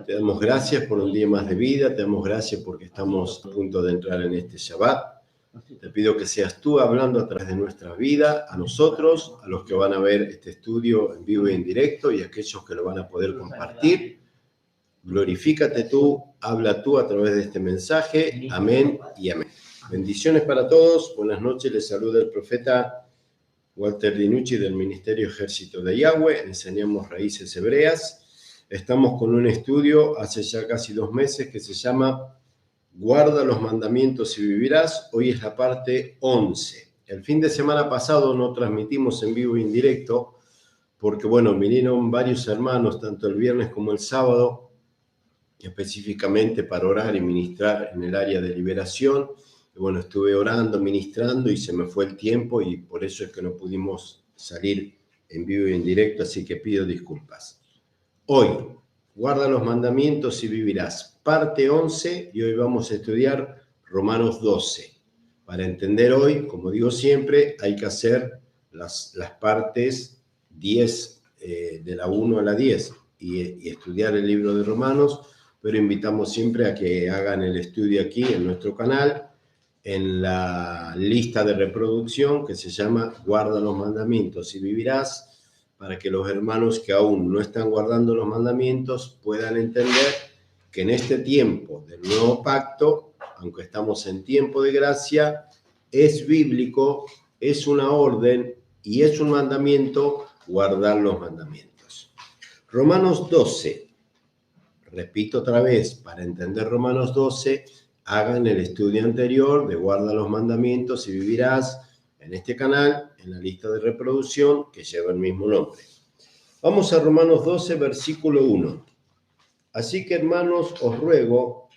Te damos gracias por un día más de vida, te damos gracias porque estamos a punto de entrar en este Shabbat. Te pido que seas tú hablando a través de nuestra vida, a nosotros, a los que van a ver este estudio en vivo y en directo y a aquellos que lo van a poder compartir. Glorifícate tú, habla tú a través de este mensaje. Amén y amén. Bendiciones para todos. Buenas noches. Les saluda el profeta Walter Dinucci del Ministerio Ejército de Yahweh. Enseñamos raíces hebreas. Estamos con un estudio hace ya casi 2 meses que se llama Guarda los mandamientos y vivirás. Hoy es la parte 11. El fin de semana pasado no transmitimos en vivo y en directo porque, vinieron varios hermanos, tanto el viernes como el sábado, específicamente para orar y ministrar en el área de liberación. Y estuve orando, ministrando y se me fue el tiempo y por eso es que no pudimos salir en vivo y en directo, así que pido disculpas. Hoy, guarda los mandamientos y vivirás, parte 11, y hoy vamos a estudiar Romanos 12. Para entender hoy, como digo siempre, hay que hacer las partes 10, de la 1 a la 10, y estudiar el libro de Romanos, pero invitamos siempre a que hagan el estudio aquí en nuestro canal, en la lista de reproducción que se llama Guarda los mandamientos y vivirás, para que los hermanos que aún no están guardando los mandamientos puedan entender que en este tiempo del nuevo pacto, aunque estamos en tiempo de gracia, es bíblico, es una orden y es un mandamiento guardar los mandamientos. Romanos 12. Repito otra vez, para entender Romanos 12, hagan el estudio anterior de guarda los mandamientos y vivirás en este canal, en la lista de reproducción que lleva el mismo nombre. Vamos a Romanos 12, versículo 1. Así que, hermanos, os ruego,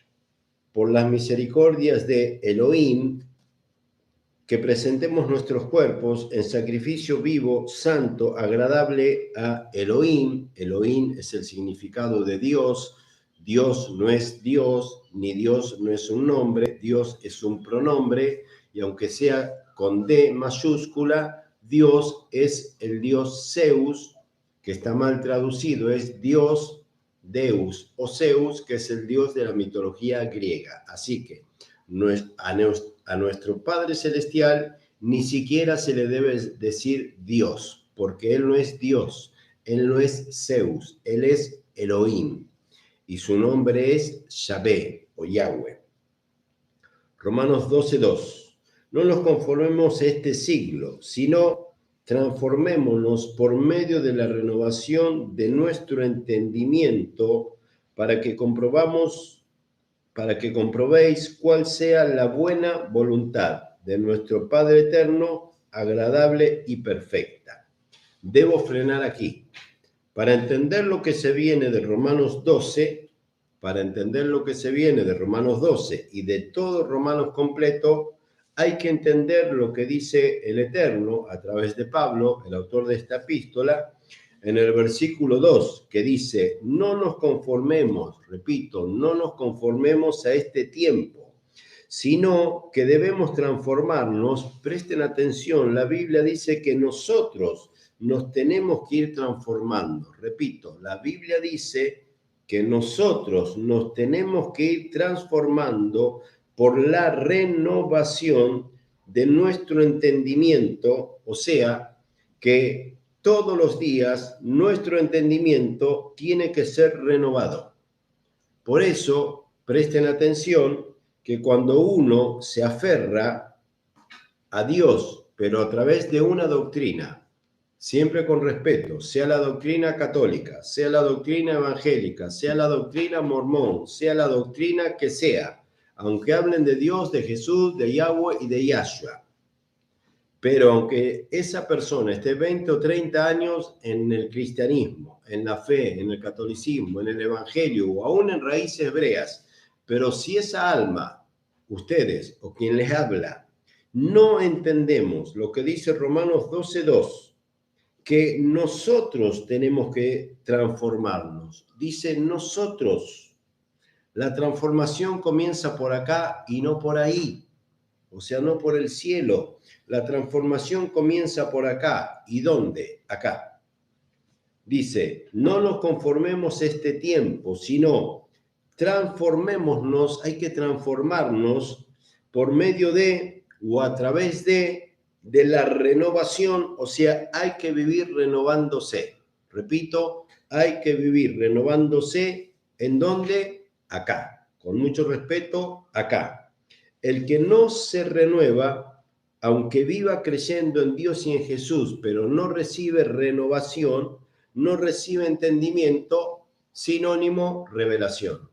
por las misericordias de Elohim, que presentemos nuestros cuerpos en sacrificio vivo, santo, agradable a Elohim. Elohim es el significado de Dios. Dios no es Dios, ni Dios no es un nombre, Dios es un pronombre, y aunque sea con D mayúscula, Dios es el Dios Zeus, que está mal traducido, es Dios Deus o Zeus, que es el Dios de la mitología griega. Así que a nuestro Padre Celestial ni siquiera se le debe decir Dios, porque Él no es Dios, Él no es Zeus, Él es Elohim, y su nombre es Yahvé o Yahweh. Romanos 12:2. No nos conformemos a este siglo, sino transformémonos por medio de la renovación de nuestro entendimiento para que comprobéis cuál sea la buena voluntad de nuestro Padre Eterno, agradable y perfecta. Debo frenar aquí. Para entender lo que se viene de Romanos 12, y de todo Romanos completo, hay que entender lo que dice el Eterno a través de Pablo, el autor de esta epístola, en el versículo 2, que dice, no nos conformemos, repito, no nos conformemos a este tiempo, sino que debemos transformarnos. Presten atención, la Biblia dice que nosotros nos tenemos que ir transformando. Repito, la Biblia dice que nosotros nos tenemos que ir transformando por la renovación de nuestro entendimiento, o sea, que todos los días nuestro entendimiento tiene que ser renovado. Por eso, presten atención que cuando uno se aferra a Dios, pero a través de una doctrina, siempre con respeto, sea la doctrina católica, sea la doctrina evangélica, sea la doctrina mormón, sea la doctrina que sea, aunque hablen de Dios, de Jesús, de Yahweh y de Yahshua, pero aunque esa persona esté 20 o 30 años en el cristianismo, en la fe, en el catolicismo, en el evangelio o aún en raíces hebreas, pero si esa alma, ustedes o quien les habla, no entendemos lo que dice Romanos 12:2, que nosotros tenemos que transformarnos. Dice nosotros. La transformación comienza por acá y no por ahí. O sea, no por el cielo. La transformación comienza por acá. ¿Y dónde? Acá. Dice, no nos conformemos este tiempo, sino transformémonos, hay que transformarnos por medio de o a través de la renovación, o sea, hay que vivir renovándose. Repito, hay que vivir renovándose. ¿En dónde? Acá. Con mucho respeto, acá. El que no se renueva, aunque viva creyendo en Dios y en Jesús, pero no recibe renovación, no recibe entendimiento, sinónimo, revelación.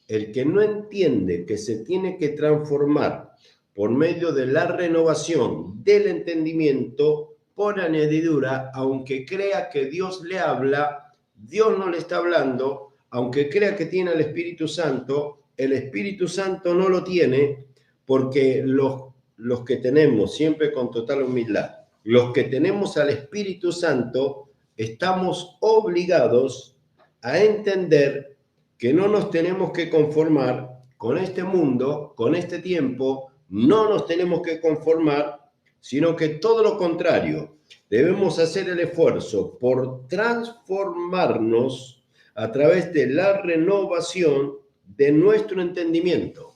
El que no entiende que se tiene que transformar por medio de la renovación del entendimiento, por añadidura, aunque crea que Dios le habla, Dios no le está hablando, aunque crea que tiene al Espíritu Santo, el Espíritu Santo no lo tiene, porque los que tenemos, siempre con total humildad, los que tenemos al Espíritu Santo, estamos obligados a entender que no nos tenemos que conformar con este mundo, con este tiempo, no nos tenemos que conformar, sino que todo lo contrario, debemos hacer el esfuerzo por transformarnos a través de la renovación de nuestro entendimiento.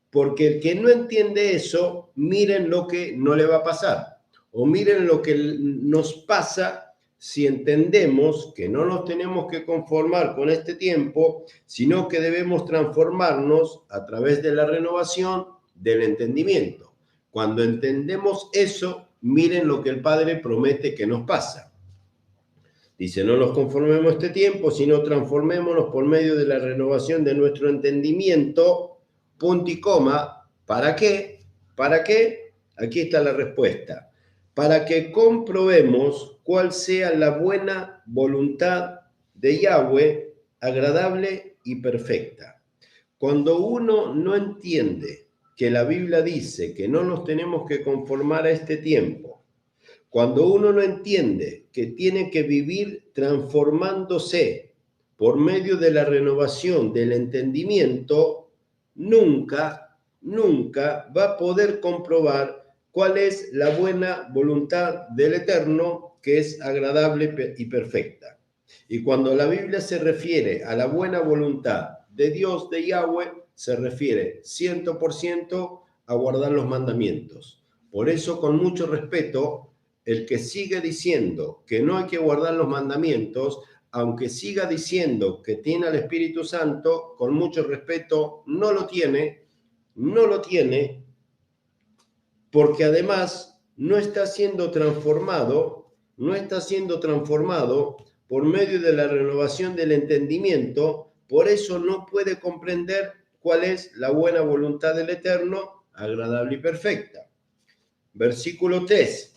Porque el que no entiende eso, miren lo que no le va a pasar, o miren lo que nos pasa si entendemos que no nos tenemos que conformar con este tiempo, sino que debemos transformarnos a través de la renovación del entendimiento. Cuando entendemos eso, miren lo que el Padre promete que nos pasa. Dice, no nos conformemos a este tiempo, sino transformémonos por medio de la renovación de nuestro entendimiento, punto y coma. ¿Para qué? ¿Para qué? Aquí está la respuesta. Para que comprobemos cuál sea la buena voluntad de Yahweh, agradable y perfecta. Cuando uno no entiende que la Biblia dice que no nos tenemos que conformar a este tiempo, cuando uno no entiende que tiene que vivir transformándose por medio de la renovación del entendimiento, nunca va a poder comprobar cuál es la buena voluntad del Eterno, que es agradable y perfecta. Y cuando la Biblia se refiere a la buena voluntad de Dios, de Yahweh, se refiere 100% a guardar los mandamientos. Por eso, con mucho respeto, el que sigue diciendo que no hay que guardar los mandamientos, aunque siga diciendo que tiene al Espíritu Santo, con mucho respeto, no lo tiene, porque además no está siendo transformado por medio de la renovación del entendimiento, por eso no puede comprender cuál es la buena voluntad del Eterno, agradable y perfecta. Versículo 3.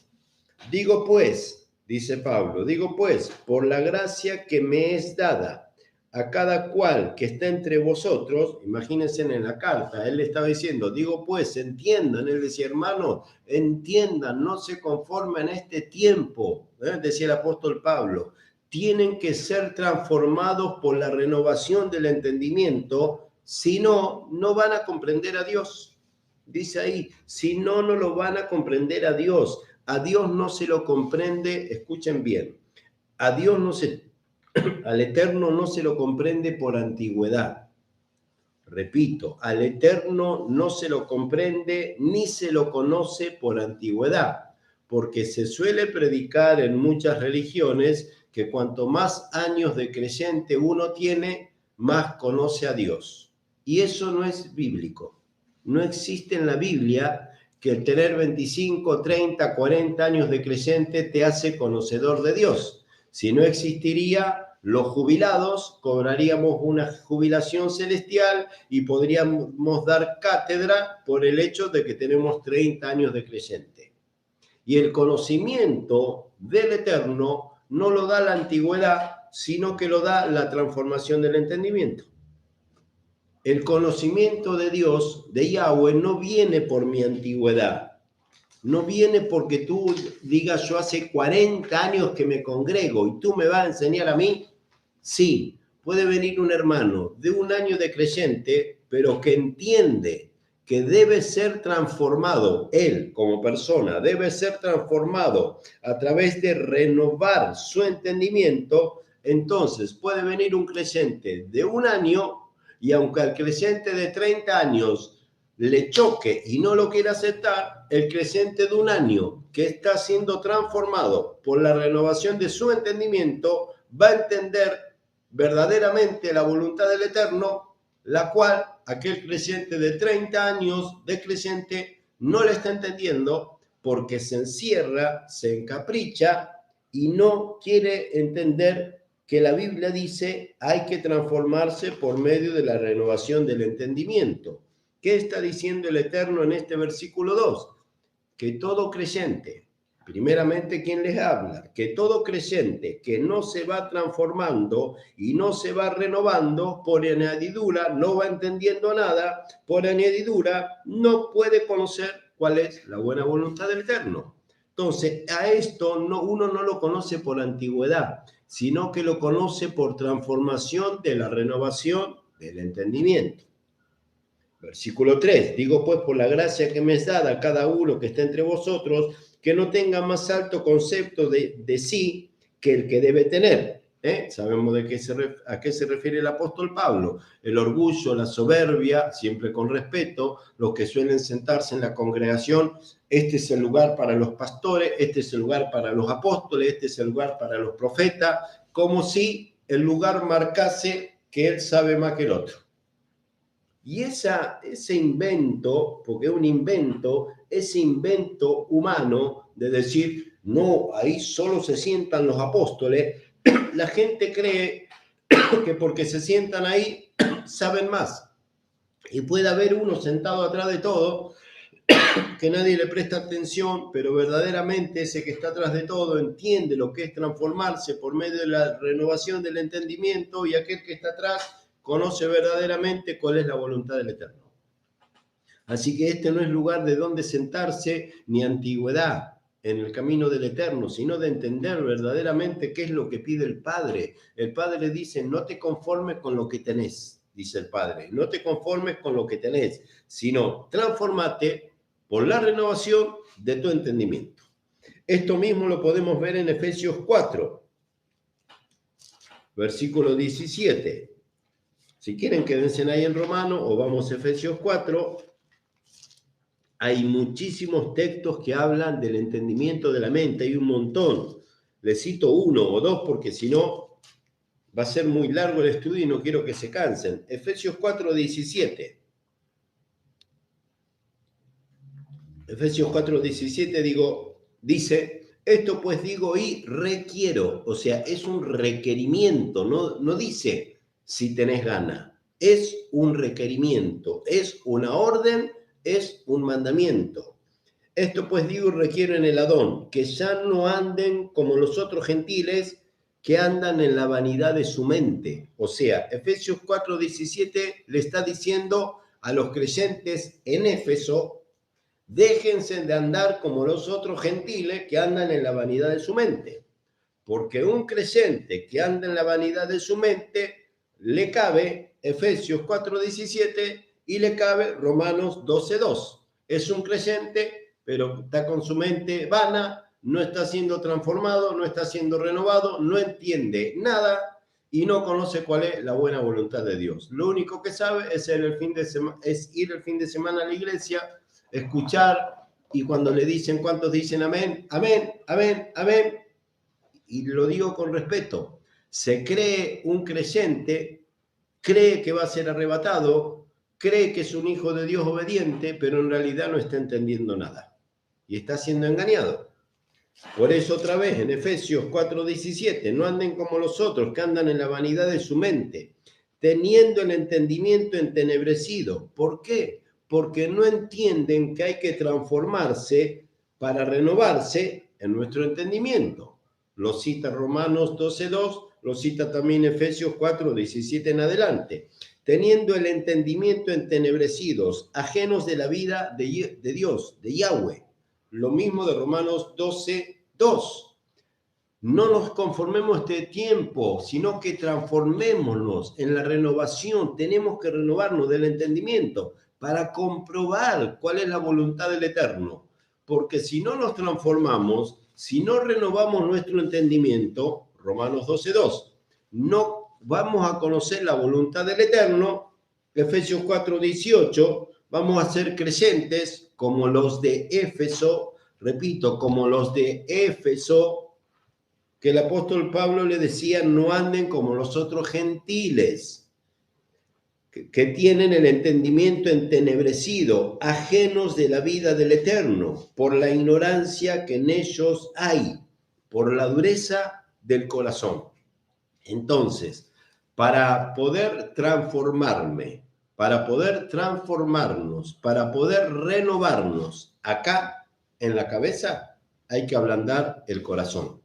Digo pues, dice Pablo, por la gracia que me es dada a cada cual que está entre vosotros, imagínense en la carta, él le estaba diciendo, digo pues, entiendan, él decía, hermanos, entiendan, no se conformen a este tiempo, decía el apóstol Pablo, tienen que ser transformados por la renovación del entendimiento, si no, no van a comprender a Dios. Dice ahí, si no, no lo van a comprender a Dios. A Dios no se lo comprende, escuchen bien, al Eterno no se lo comprende por antigüedad. Repito, al Eterno no se lo comprende ni se lo conoce por antigüedad, porque se suele predicar en muchas religiones que cuanto más años de creyente uno tiene, más conoce a Dios. Y eso no es bíblico. No existe en la Biblia que el tener 25, 30, 40 años de creyente te hace conocedor de Dios. Si no existiría, los jubilados cobraríamos una jubilación celestial y podríamos dar cátedra por el hecho de que tenemos 30 años de creyente. Y el conocimiento del Eterno no lo da la antigüedad, sino que lo da la transformación del entendimiento. El conocimiento de Dios, de Yahweh, no viene por mi antigüedad. No viene porque tú digas, yo hace 40 años que me congrego y tú me vas a enseñar a mí. Sí, puede venir un hermano de un año de creyente, pero que entiende que debe ser transformado, él como persona, debe ser transformado a través de renovar su entendimiento. Entonces, puede venir un creyente de 1 año y aunque al creyente de 30 años le choque y no lo quiera aceptar, el creyente de 1 año que está siendo transformado por la renovación de su entendimiento va a entender verdaderamente la voluntad del Eterno, la cual aquel creyente de 30 años de creyente no le está entendiendo porque se encierra, se encapricha y no quiere entender que la Biblia dice hay que transformarse por medio de la renovación del entendimiento. ¿Qué está diciendo el Eterno en este versículo 2? Que todo creyente, primeramente quien les habla, que todo creyente que no se va transformando y no se va renovando, por añadidura no va entendiendo nada, por añadidura no puede conocer cuál es la buena voluntad del Eterno. Entonces, a esto uno no lo conoce por antigüedad, sino que lo conoce por transformación de la renovación del entendimiento. Versículo 3, digo pues por la gracia que me es dada a cada uno que está entre vosotros, que no tenga más alto concepto de sí que el que debe tener. Sabemos a qué se refiere el apóstol Pablo. El orgullo, la soberbia, siempre con respeto, los que suelen sentarse en la congregación, este es el lugar para los pastores, este es el lugar para los apóstoles, este es el lugar para los profetas, como si el lugar marcase que él sabe más que el otro. Y ese invento, porque es un invento, ese invento humano de decir, no, ahí solo se sientan los apóstoles, la gente cree que porque se sientan ahí saben más. Y puede haber uno sentado atrás de todo, que nadie le presta atención, pero verdaderamente ese que está atrás de todo entiende lo que es transformarse por medio de la renovación del entendimiento, y aquel que está atrás conoce verdaderamente cuál es la voluntad del Eterno. Así que este no es lugar de donde sentarse ni antigüedad en el camino del Eterno, sino de entender verdaderamente qué es lo que pide el Padre. El Padre dice, no te conformes con lo que tenés, dice el Padre, no te conformes con lo que tenés, sino transformate por la renovación de tu entendimiento. Esto mismo lo podemos ver en Efesios 4, versículo 17. Si quieren, quédense ahí en Romano o vamos a Efesios 4. Hay muchísimos textos que hablan del entendimiento de la mente, hay un montón. Les cito 1 o 2 porque si no va a ser muy largo el estudio y no quiero que se cansen. Efesios 4, 17. Efesios 4, 17 dice, esto pues digo y requiero, o sea, es un requerimiento, no dice si tenés ganas, es un requerimiento, es una orden, es un mandamiento. Esto pues digo y requiero en el Adón, que ya no anden como los otros gentiles que andan en la vanidad de su mente. O sea, Efesios 4, 17 le está diciendo a los creyentes en Éfeso, déjense de andar como los otros gentiles que andan en la vanidad de su mente. Porque un creyente que anda en la vanidad de su mente, le cabe Efesios 4:17 y le cabe Romanos 12:2. Es un creyente, pero está con su mente vana, no está siendo transformado, no está siendo renovado, no entiende nada y no conoce cuál es la buena voluntad de Dios. Lo único que sabe es ir el fin de semana a la iglesia, escuchar, y cuando le dicen, ¿cuántos dicen amén? Amén, amén, amén. Y lo digo con respeto, se cree un creyente, cree que va a ser arrebatado, cree que es un hijo de Dios obediente, pero en realidad no está entendiendo nada y está siendo engañado. Por eso otra vez en Efesios 4:17, no anden como los otros que andan en la vanidad de su mente, teniendo el entendimiento entenebrecido. ¿Por qué? Porque no entienden que hay que transformarse para renovarse en nuestro entendimiento. Lo cita Romanos 12:2, lo cita también Efesios 4:17 en adelante. Teniendo el entendimiento entenebrecidos, ajenos de la vida de Dios, de Yahweh. Lo mismo de Romanos 12:2. No nos conformemos a este tiempo, sino que transformémonos en la renovación. Tenemos que renovarnos del entendimiento para comprobar cuál es la voluntad del Eterno. Porque si no nos transformamos, si no renovamos nuestro entendimiento, Romanos 12:2, no vamos a conocer la voluntad del Eterno. Efesios 4:18, vamos a ser creyentes como los de Éfeso, repito, como los de Éfeso, que el apóstol Pablo le decía, no anden como los otros gentiles, que tienen el entendimiento entenebrecido, ajenos de la vida del Eterno, por la ignorancia que en ellos hay, por la dureza del corazón. Entonces, para poder transformarme, para poder transformarnos, para poder renovarnos acá en la cabeza, hay que ablandar el corazón.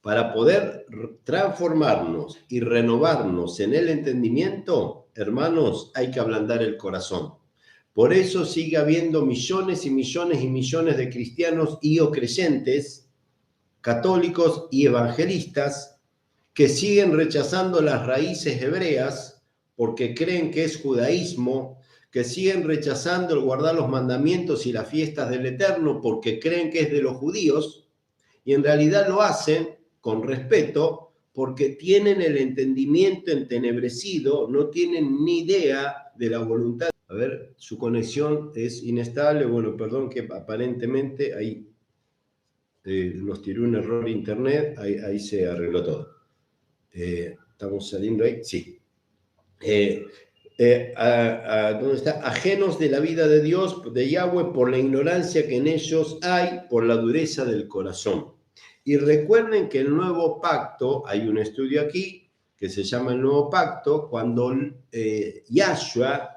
Para poder transformarnos y renovarnos en el entendimiento, hermanos, hay que ablandar el corazón. Por eso sigue habiendo millones y millones y millones de cristianos y o creyentes, católicos y evangelistas, que siguen rechazando las raíces hebreas porque creen que es judaísmo, que siguen rechazando el guardar los mandamientos y las fiestas del Eterno porque creen que es de los judíos, y en realidad lo hacen con respeto, porque tienen el entendimiento entenebrecido, no tienen ni idea de la voluntad. A ver, su conexión es inestable, bueno, perdón que aparentemente ahí nos tiró un error internet, ahí se arregló todo. ¿Estamos saliendo ahí? Sí. ¿Dónde está? Ajenos de la vida de Dios, de Yahweh, por la ignorancia que en ellos hay, por la dureza del corazón. Y recuerden que el nuevo pacto, hay un estudio aquí que se llama el nuevo pacto, cuando Yahshua,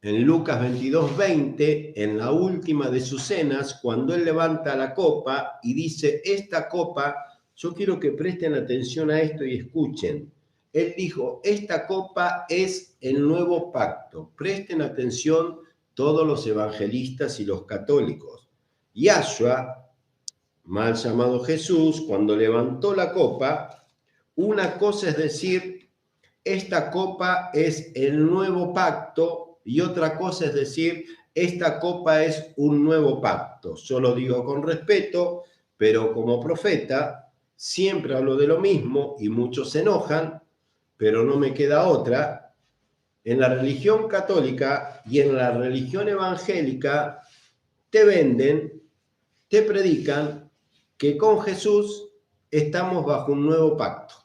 en Lucas 22:20, en la última de sus cenas, cuando él levanta la copa y dice, esta copa, yo quiero que presten atención a esto y escuchen. Él dijo, esta copa es el nuevo pacto. Presten atención todos los evangelistas y los católicos. Yahshua, mal llamado Jesús, cuando levantó la copa, una cosa es decir, esta copa es el nuevo pacto, y otra cosa es decir, esta copa es un nuevo pacto. Yo lo digo con respeto, pero como profeta siempre hablo de lo mismo y muchos se enojan, pero no me queda otra. En la religión católica y en la religión evangélica te venden, te predican que con Jesús estamos bajo un nuevo pacto.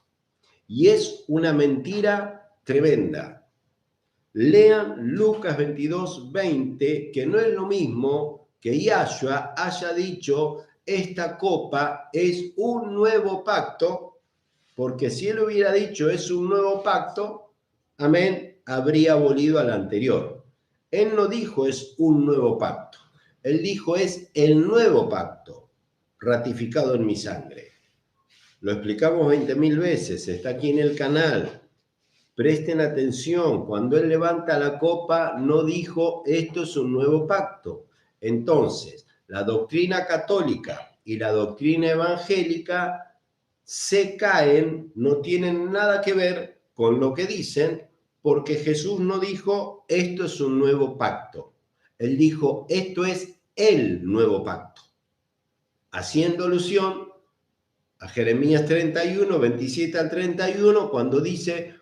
Y es una mentira tremenda. Lean Lucas 22:20, que no es lo mismo que Yahshua haya dicho, esta copa es un nuevo pacto, porque si él hubiera dicho es un nuevo pacto, amén, habría abolido al anterior. Él no dijo es un nuevo pacto, él dijo es el nuevo pacto, ratificado en mi sangre. Lo explicamos 20.000 veces, está aquí en el canal. Presten atención, cuando él levanta la copa no dijo esto es un nuevo pacto. Entonces, la doctrina católica y la doctrina evangélica se caen, no tienen nada que ver con lo que dicen, porque Jesús no dijo esto es un nuevo pacto. Él dijo esto es el nuevo pacto, haciendo alusión a Jeremías 31, 27 al 31, cuando dice,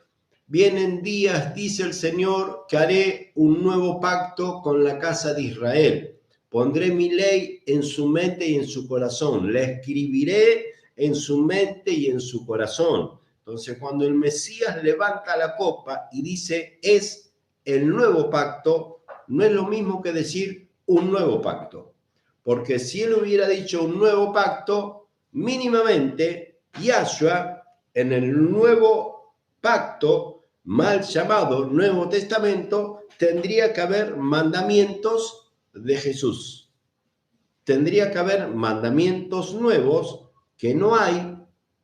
vienen días, dice el Señor, que haré un nuevo pacto con la casa de Israel. Pondré mi ley en su mente y en su corazón. La escribiré en su mente y en su corazón. Entonces, cuando el Mesías levanta la copa y dice, es el nuevo pacto, no es lo mismo que decir un nuevo pacto. Porque si él hubiera dicho un nuevo pacto, mínimamente, Yahshua, en el nuevo pacto, mal llamado Nuevo Testamento, tendría que haber mandamientos de Jesús. Tendría que haber mandamientos nuevos que no hay,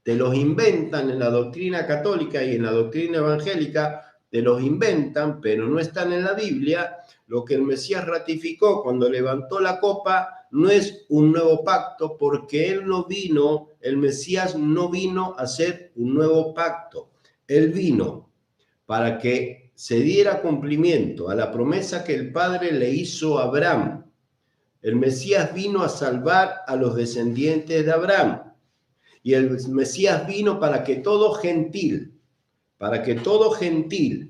te los inventan en la doctrina católica y en la doctrina evangélica, te los inventan, pero no están en la Biblia. Lo que el Mesías ratificó cuando levantó la copa no es un nuevo pacto, porque él no vino, el Mesías no vino a hacer un nuevo pacto. Él vino para que se diera cumplimiento a la promesa que el Padre le hizo a Abraham. El Mesías vino a salvar a los descendientes de Abraham. Y el Mesías vino para que todo gentil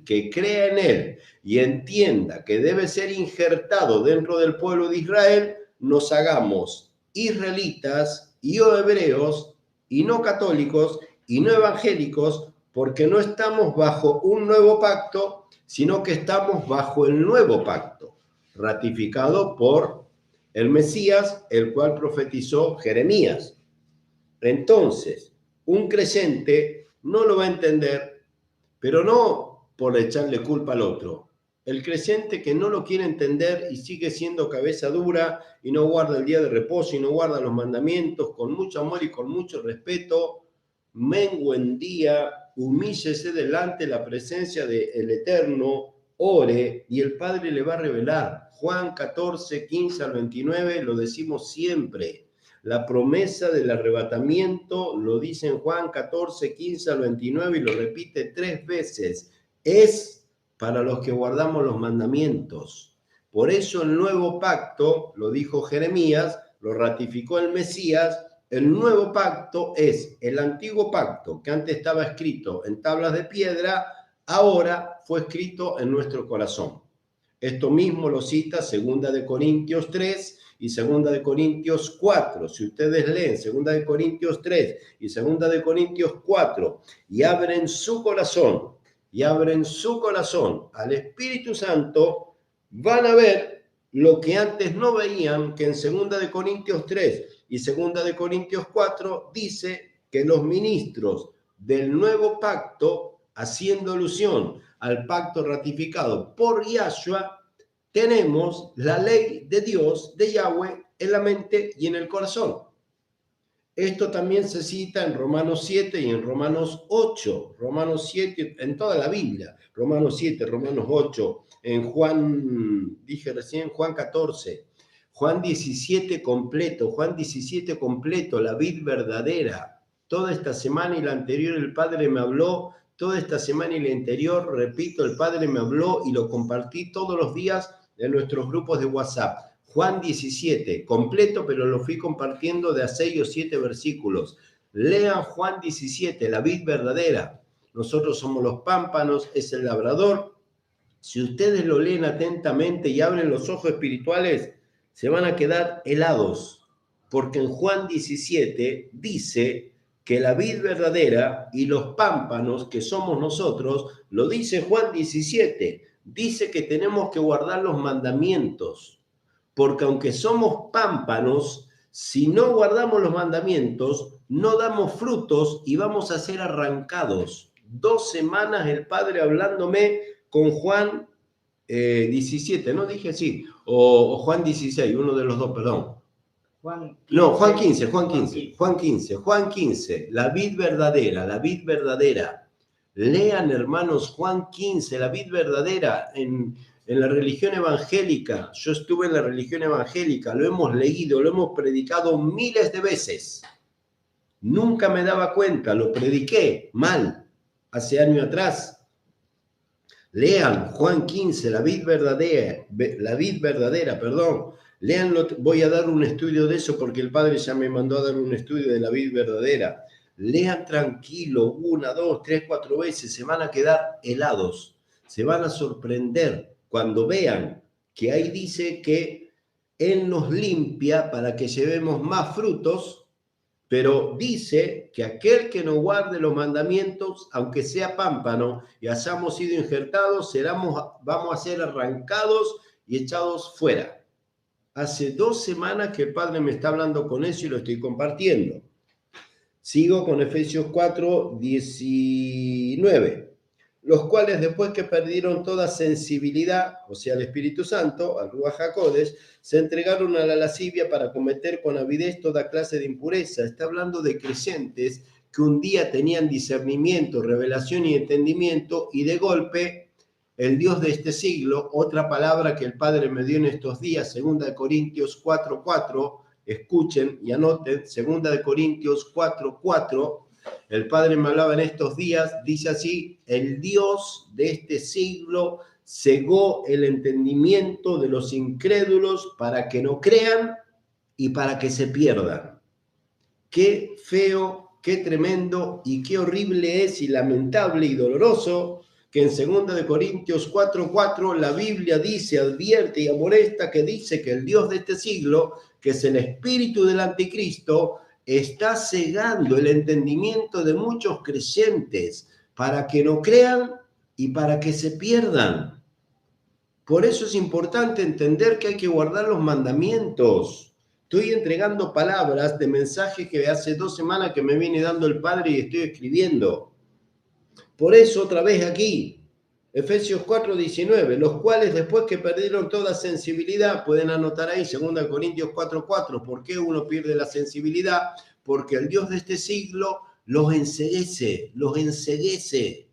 que crea en él y entienda que debe ser injertado dentro del pueblo de Israel, nos hagamos israelitas y o hebreos y no católicos y no evangélicos, porque no estamos bajo un nuevo pacto, sino que estamos bajo el nuevo pacto, ratificado por el Mesías, el cual profetizó Jeremías. Entonces, un creyente no lo va a entender, pero no por echarle culpa al otro. El creyente que no lo quiere entender y sigue siendo cabeza dura y no guarda el día de reposo y no guarda los mandamientos con mucho amor y con mucho respeto, mengüen día, humíllese delante de la presencia del Eterno, ore y el Padre le va a revelar. Juan 14, 15 al 29 lo decimos siempre. La promesa del arrebatamiento lo dice en Juan 14, 15 al 29 y lo repite 3 veces. Es para los que guardamos los mandamientos. Por eso el nuevo pacto, lo dijo Jeremías, lo ratificó el Mesías, el nuevo pacto es el antiguo pacto que antes estaba escrito en tablas de piedra, ahora fue escrito en nuestro corazón. Esto mismo lo cita 2 de Corintios 3 y 2 de Corintios 4. Si ustedes leen 2 de Corintios 3 y 2 de Corintios 4 y abren su corazón al Espíritu Santo, van a ver lo que antes no veían, que en 2 de Corintios 3 y 2 de Corintios 4 dice que los ministros del nuevo pacto, haciendo alusión al pacto ratificado por Yahshua, tenemos la ley de Dios, de Yahweh, en la mente y en el corazón. Esto también se cita en Romanos 7 y en Romanos 8. Romanos 7 en toda la Biblia. Romanos 7, Romanos 8. En Juan, dije recién, Juan 14. Juan 17 completo. Juan 17 completo, la vid verdadera. Toda esta semana y la anterior el Padre me habló. Toda esta semana y la anterior, repito, el Padre me habló y lo compartí todos los días en nuestros grupos de WhatsApp. Juan 17, completo, pero lo fui compartiendo de a 6 o 7 versículos. Lean Juan 17, la vid verdadera. Nosotros somos los pámpanos, es el labrador. Si ustedes lo leen atentamente y abren los ojos espirituales, se van a quedar helados, porque en Juan 17 dice que la vid verdadera y los pámpanos, que somos nosotros, lo dice Juan 17, dice que tenemos que guardar los mandamientos. Porque aunque somos pámpanos, si no guardamos los mandamientos, no damos frutos y vamos a ser arrancados. 2 semanas el Padre hablándome con Juan 17, ¿no? Dije sí, o Juan 16, uno de los dos, perdón. Juan 15, la vid verdadera. Lean, hermanos, Juan 15, la vid verdadera, en la religión evangélica. Yo estuve en la religión evangélica, lo hemos leído, lo hemos predicado miles de veces. Nunca me daba cuenta, lo prediqué mal hace años atrás. Lean Juan 15, la vid verdadera, perdón. Leanlo, voy a dar un estudio de eso porque el Padre ya me mandó a dar un estudio de la vid verdadera. Lean tranquilo, 1, 2, 3, 4 veces, se van a quedar helados, se van a sorprender cuando vean que ahí dice que Él nos limpia para que llevemos más frutos, pero dice que aquel que no guarde los mandamientos, aunque sea pámpano y hayamos sido injertados, vamos a ser arrancados y echados fuera. Hace 2 semanas que el Padre me está hablando con eso y lo estoy compartiendo. Sigo con Efesios 4, 19. Los cuales después que perdieron toda sensibilidad, o sea, el Espíritu Santo, al Ruach HaKodesh, se entregaron a la lascivia para cometer con avidez toda clase de impureza. Está hablando de creyentes que un día tenían discernimiento, revelación y entendimiento, y de golpe el Dios de este siglo, otra palabra que el Padre me dio en estos días, 2 Corintios 4:4, escuchen y anoten, 2 Corintios 4:4, el Padre me hablaba en estos días, dice así: el Dios de este siglo cegó el entendimiento de los incrédulos para que no crean y para que se pierdan. Qué feo qué tremendo y qué horrible es y lamentable y doloroso que en 2 Corintios 4:4 la Biblia dice, advierte y amonesta que dice que el Dios de este siglo, que es el espíritu del anticristo, está cegando el entendimiento de muchos creyentes para que no crean y para que se pierdan. Por eso es importante entender que hay que guardar los mandamientos. Estoy entregando palabras de mensajes que hace 2 semanas que me viene dando el Padre y estoy escribiendo. Por eso otra vez aquí, Efesios 4:19, los cuales después que perdieron toda sensibilidad, pueden anotar ahí 2 Corintios 4:4, ¿por qué uno pierde la sensibilidad? Porque el Dios de este siglo los enceguece, los enceguece.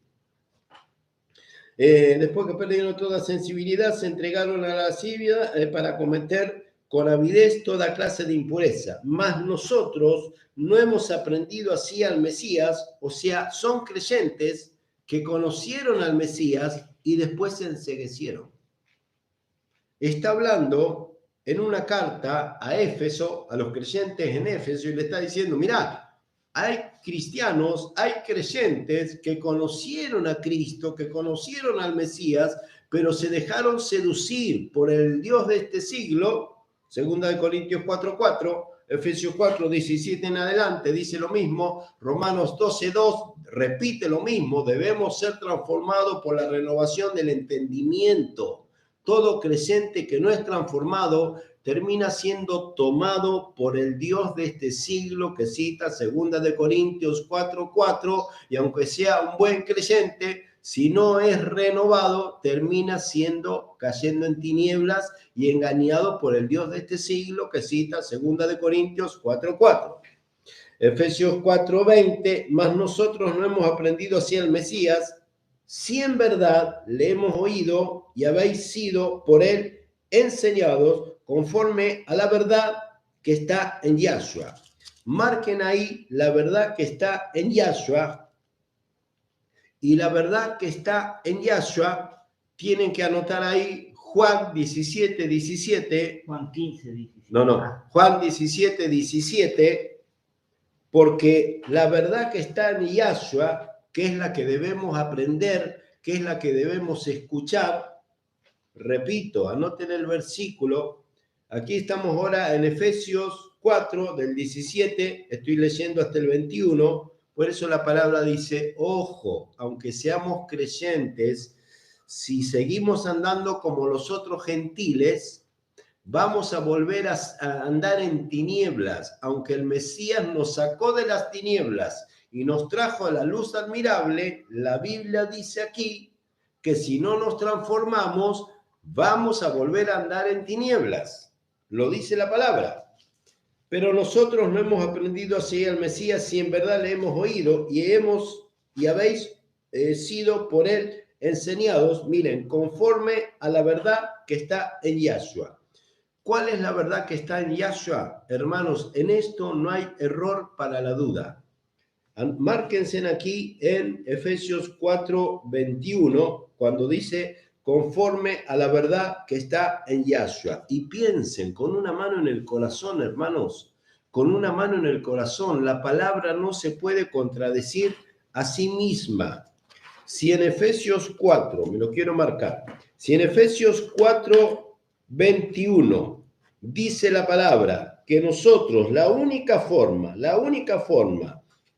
Después que perdieron toda sensibilidad, se entregaron a la lascivia para cometer con avidez toda clase de impureza. Mas nosotros no hemos aprendido así al Mesías, o sea, son creyentes que conocieron al Mesías y después se enceguecieron. Está hablando en una carta a Éfeso, a los creyentes en Éfeso, y le está diciendo, mirá, hay cristianos, hay creyentes que conocieron a Cristo, que conocieron al Mesías, pero se dejaron seducir por el Dios de este siglo. 2 Corintios 4:4, Efesios 4:17 en adelante dice lo mismo, Romanos 12:2 repite lo mismo, debemos ser transformados por la renovación del entendimiento. Todo creyente que no es transformado termina siendo tomado por el Dios de este siglo que cita 2 Corintios 4:4, y aunque sea un buen creyente, si no es renovado, termina cayendo en tinieblas y engañado por el Dios de este siglo que cita 2 Corintios 4:4. Efesios 4:20, mas nosotros no hemos aprendido así al Mesías, si en verdad le hemos oído y habéis sido por él enseñados conforme a la verdad que está en Yahshua. Marquen ahí la verdad que está en Yahshua, y la verdad que está en Yahshua tienen que anotar ahí Juan 17:17. Juan 15:17. Juan 17:17, porque la verdad que está en Yahshua, que es la que debemos aprender, que es la que debemos escuchar. Repito, anoten el versículo. Aquí estamos ahora en Efesios 4, del 17, estoy leyendo hasta el 21, por eso la palabra dice, ojo, aunque seamos creyentes, si seguimos andando como los otros gentiles, vamos a volver a andar en tinieblas, aunque el Mesías nos sacó de las tinieblas y nos trajo a la luz admirable. La Biblia dice aquí que si no nos transformamos, vamos a volver a andar en tinieblas. Lo dice la palabra. Pero nosotros no hemos aprendido a seguir al Mesías si en verdad le hemos oído y habéis sido por él enseñados, miren, conforme a la verdad que está en Yahshua. ¿Cuál es la verdad que está en Yahshua? Hermanos, en esto no hay error para la duda. Márquense aquí en Efesios 4:21, cuando dice conforme a la verdad que está en Yahshua. Y piensen, con una mano en el corazón, hermanos, con una mano en el corazón, la palabra no se puede contradecir a sí misma. Si en Efesios 4, me lo quiero marcar, si en Efesios 4:21 dice la palabra que nosotros, la única forma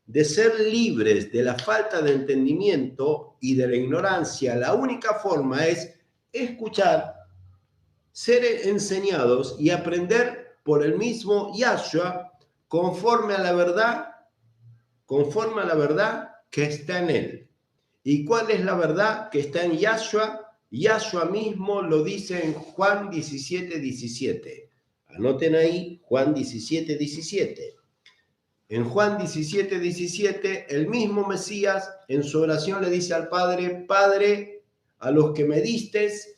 de ser libres de la falta de entendimiento y de la ignorancia, la única forma es escuchar, ser enseñados y aprender por el mismo Yahshua conforme a la verdad que está en él. ¿Y cuál es la verdad que está en Yahshua? Yahshua mismo lo dice en Juan 17:17. Anoten ahí Juan 17:17. En Juan 17:17, el mismo Mesías en su oración le dice al Padre, Padre, a los que me distes,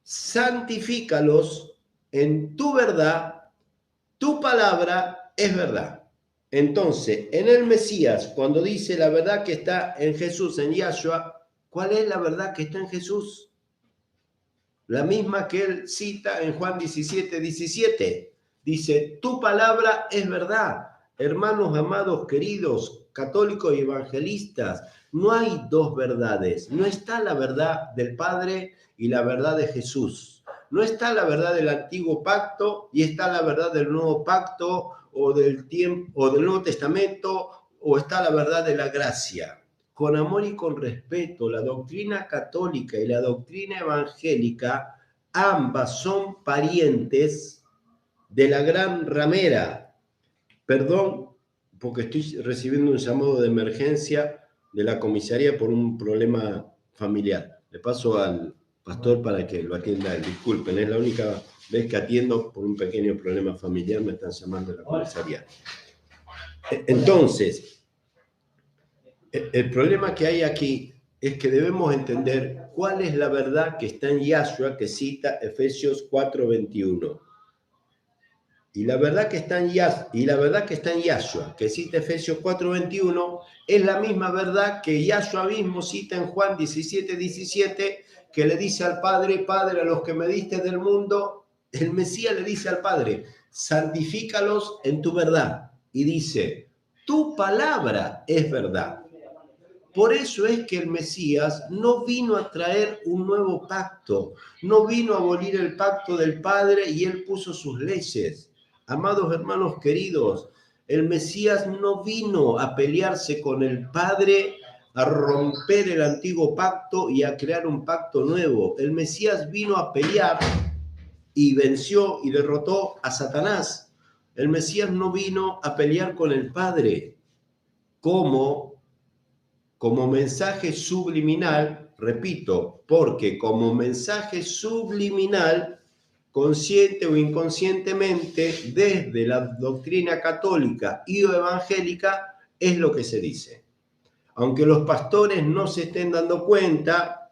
santifícalos en tu verdad, tu palabra es verdad. Entonces, en el Mesías, cuando dice la verdad que está en Jesús, en Yahshua, ¿cuál es la verdad que está en Jesús? La misma que él cita en Juan 17:17. Dice, tu palabra es verdad. Hermanos amados, queridos, católicos y evangelistas, no hay dos verdades. No está la verdad del Padre y la verdad de Jesús. No está la verdad del antiguo pacto y está la verdad del nuevo pacto o del tiempo o del Nuevo Testamento, o está la verdad de la gracia. Con amor y con respeto, la doctrina católica y la doctrina evangélica, ambas son parientes de la gran ramera. Perdón, porque estoy recibiendo un llamado de emergencia de la comisaría por un problema familiar. Le paso al pastor para que lo atienda. Disculpen, es la única vez que atiendo por un pequeño problema familiar, me están llamando de la comisaría. Entonces, el problema que hay aquí es que debemos entender cuál es la verdad que está en Yahshua, que cita Efesios 4:21. Y la verdad que está en Yahshua, que cita Efesios 4:21, es la misma verdad que Yahshua mismo cita en Juan 17:17, que le dice al Padre: Padre, a los que me diste del mundo, el Mesías le dice al Padre: santifícalos en tu verdad. Y dice: tu palabra es verdad. Por eso es que el Mesías no vino a traer un nuevo pacto, no vino a abolir el pacto del Padre y él puso sus leyes. Amados hermanos queridos, el Mesías no vino a pelearse con el Padre, a romper el antiguo pacto y a crear un pacto nuevo. El Mesías vino a pelear y venció y derrotó a Satanás. El Mesías no vino a pelear con el Padre como mensaje subliminal, repito, porque como mensaje subliminal, consciente o inconscientemente, desde la doctrina católica y evangélica, es lo que se dice. Aunque los pastores no se estén dando cuenta,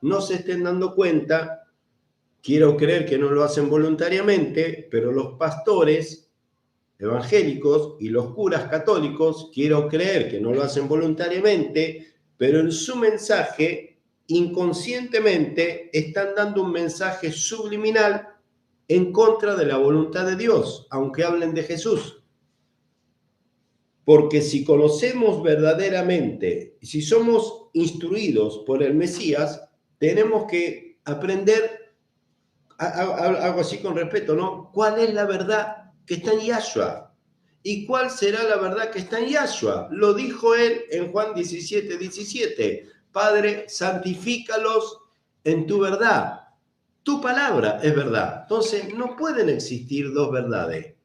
quiero creer que no lo hacen voluntariamente, pero los pastores evangélicos y los curas católicos, quiero creer que no lo hacen voluntariamente, pero en su mensaje, inconscientemente, están dando un mensaje subliminal en contra de la voluntad de Dios, aunque hablen de Jesús. Porque si conocemos verdaderamente, si somos instruidos por el Mesías, tenemos que aprender, algo así con respeto, ¿no? ¿Cuál es la verdad que está en Yahshua? ¿Y cuál será la verdad que está en Yahshua? Lo dijo él en Juan 17:17. Padre, santifícalos en tu verdad. Tu palabra es verdad. Entonces, no pueden existir dos verdades.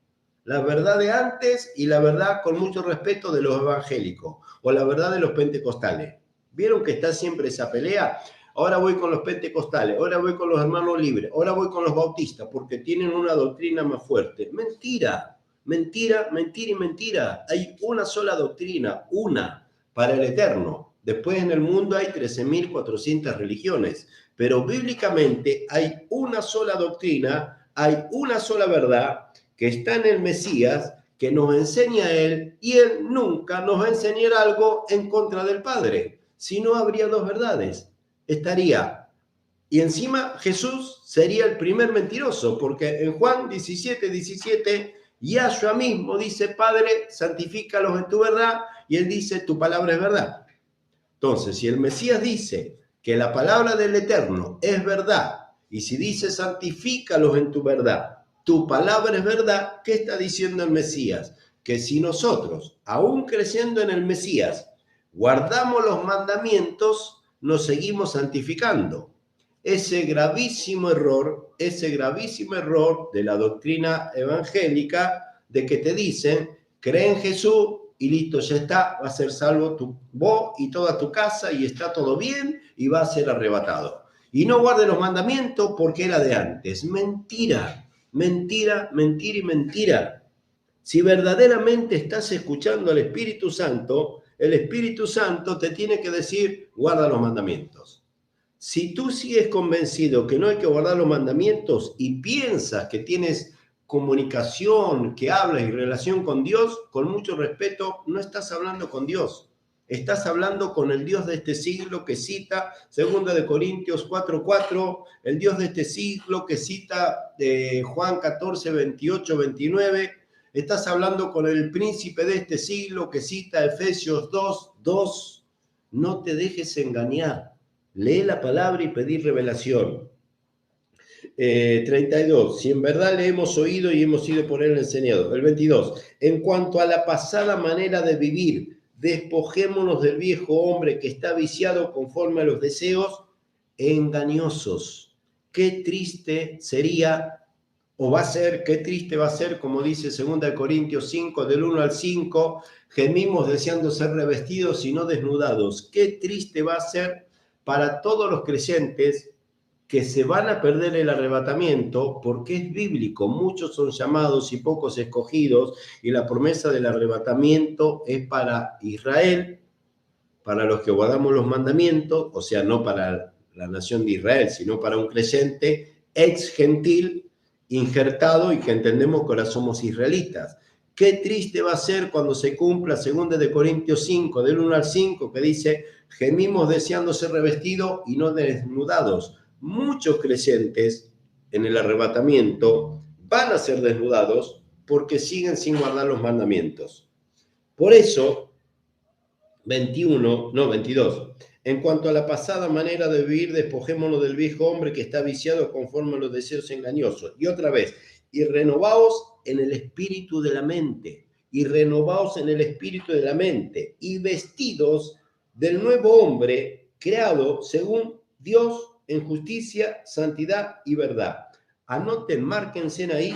La verdad de antes y la verdad, con mucho respeto, de los evangélicos, o la verdad de los pentecostales. ¿Vieron que está siempre esa pelea? Ahora voy con los pentecostales, ahora voy con los hermanos libres, ahora voy con los bautistas, porque tienen una doctrina más fuerte. Mentira, mentira, mentira y mentira. Hay una sola doctrina, una, para el eterno. Después en el mundo hay 13.400 religiones, pero bíblicamente hay una sola doctrina, hay una sola verdad, que está en el Mesías, que nos enseña a él, y él nunca nos va a enseñar algo en contra del Padre. Si no, habría dos verdades. Estaría, y encima Jesús sería el primer mentiroso, porque en Juan 17:17, Yahshua mismo dice: Padre, santifícalos en tu verdad, y él dice: tu palabra es verdad. Entonces, si el Mesías dice que la palabra del Eterno es verdad, y si dice: santifícalos en tu verdad, tu palabra es verdad, ¿qué está diciendo el Mesías? Que si nosotros, aún creciendo en el Mesías, guardamos los mandamientos, nos seguimos santificando. Ese gravísimo error de la doctrina evangélica, de que te dicen: cree en Jesús y listo, ya está, va a ser salvo vos y toda tu casa, y está todo bien, y va a ser arrebatado. Y no guarde los mandamientos porque era de antes. Mentira, mentira, mentira y mentira. Si verdaderamente estás escuchando al Espíritu Santo, el Espíritu Santo te tiene que decir: guarda los mandamientos. Si tú sigues convencido que no hay que guardar los mandamientos y piensas que tienes comunicación, que hablas y relación con Dios, con mucho respeto, no estás hablando con Dios. Estás hablando con el Dios de este siglo, que cita 2 Corintios 4:4, el Dios de este siglo que cita Juan 14, 28, 29, Estás hablando con el príncipe de este siglo que cita Efesios 2:2. No te dejes engañar. Lee la palabra y pedí revelación. 32. Si en verdad le hemos oído y hemos sido por él enseñados. El 22. En cuanto a la pasada manera de vivir, despojémonos del viejo hombre que está viciado conforme a los deseos engañosos. Qué triste sería, o va a ser, qué triste va a ser, como dice 2 Corintios 5, del 1 al 5, gemimos deseando ser revestidos y no desnudados. Qué triste va a ser para todos los creyentes que se van a perder el arrebatamiento, porque es bíblico. Muchos son llamados y pocos escogidos, y la promesa del arrebatamiento es para Israel, para los que guardamos los mandamientos, o sea, no para la nación de Israel, sino para un creyente ex gentil, injertado, y que entendemos que ahora somos israelitas. Qué triste va a ser cuando se cumpla 2 Corintios 5, del 1 al 5, que dice, gemimos deseando ser revestidos y no desnudados. Muchos creyentes en el arrebatamiento van a ser desnudados porque siguen sin guardar los mandamientos. Por eso, 22. En cuanto a la pasada manera de vivir, despojémonos del viejo hombre que está viciado conforme a los deseos engañosos. Y otra vez, y renovaos en el espíritu de la mente, y renovaos en el espíritu de la mente, y vestidos del nuevo hombre creado según Dios en justicia, santidad y verdad. Anoten, márquense ahí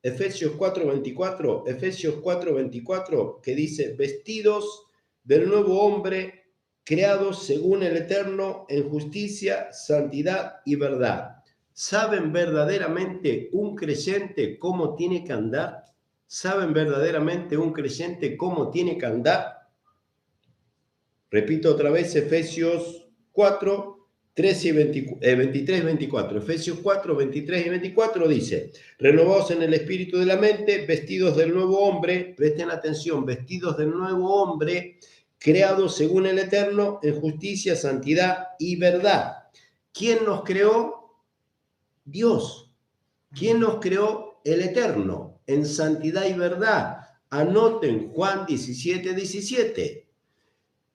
Efesios 4:24, que dice, vestidos del nuevo hombre creados según el Eterno en justicia, santidad y verdad. ¿Saben verdaderamente un creyente cómo tiene que andar? ¿Saben verdaderamente un creyente cómo tiene que andar? Repito otra vez, Efesios 4, 23, 24. Efesios 4, 23 y 24 dice, renovaos en el espíritu de la mente, vestidos del nuevo hombre, presten atención, vestidos del nuevo hombre, creados según el Eterno, en justicia, santidad y verdad. ¿Quién nos creó? Dios. ¿Quién nos creó? El Eterno, en santidad y verdad. Anoten Juan 17, 17.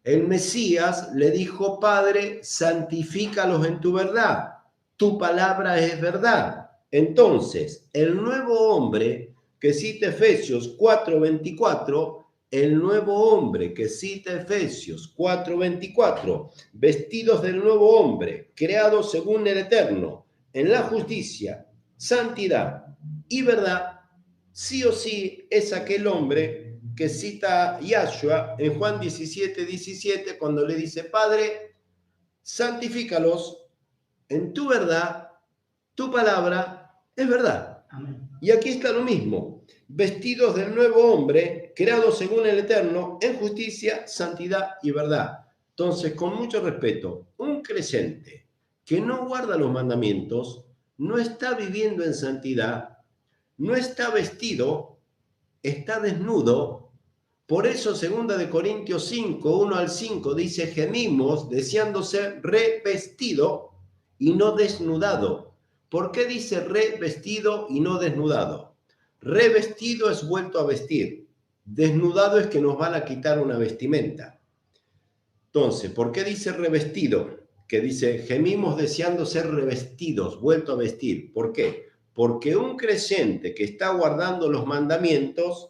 El Mesías le dijo, Padre, santifícalos en tu verdad. Tu palabra es verdad. Entonces, el nuevo hombre que cita Efesios 4:24, el nuevo hombre que cita Efesios 4:24, vestidos del nuevo hombre, creados según el Eterno, en la justicia, santidad y verdad, sí o sí es aquel hombre que cita Yahshua en Juan 17, 17, cuando le dice, Padre, santifícalos en tu verdad, tu palabra es verdad. Amén. Y aquí está lo mismo, vestidos del nuevo hombre, creados según el Eterno, en justicia, santidad y verdad. Entonces, con mucho respeto, un creyente que no guarda los mandamientos, no está viviendo en santidad, no está vestido, está desnudo. Por eso 2 Corintios 5, 1 al 5 dice, gemimos deseando ser revestido y no desnudado. ¿Por qué dice revestido y no desnudado? Revestido es vuelto a vestir. Desnudado es que nos van a quitar una vestimenta. Entonces, ¿por qué dice revestido? Que dice, gemimos deseando ser revestidos, vuelto a vestir. ¿Por qué? Porque un creyente que está guardando los mandamientos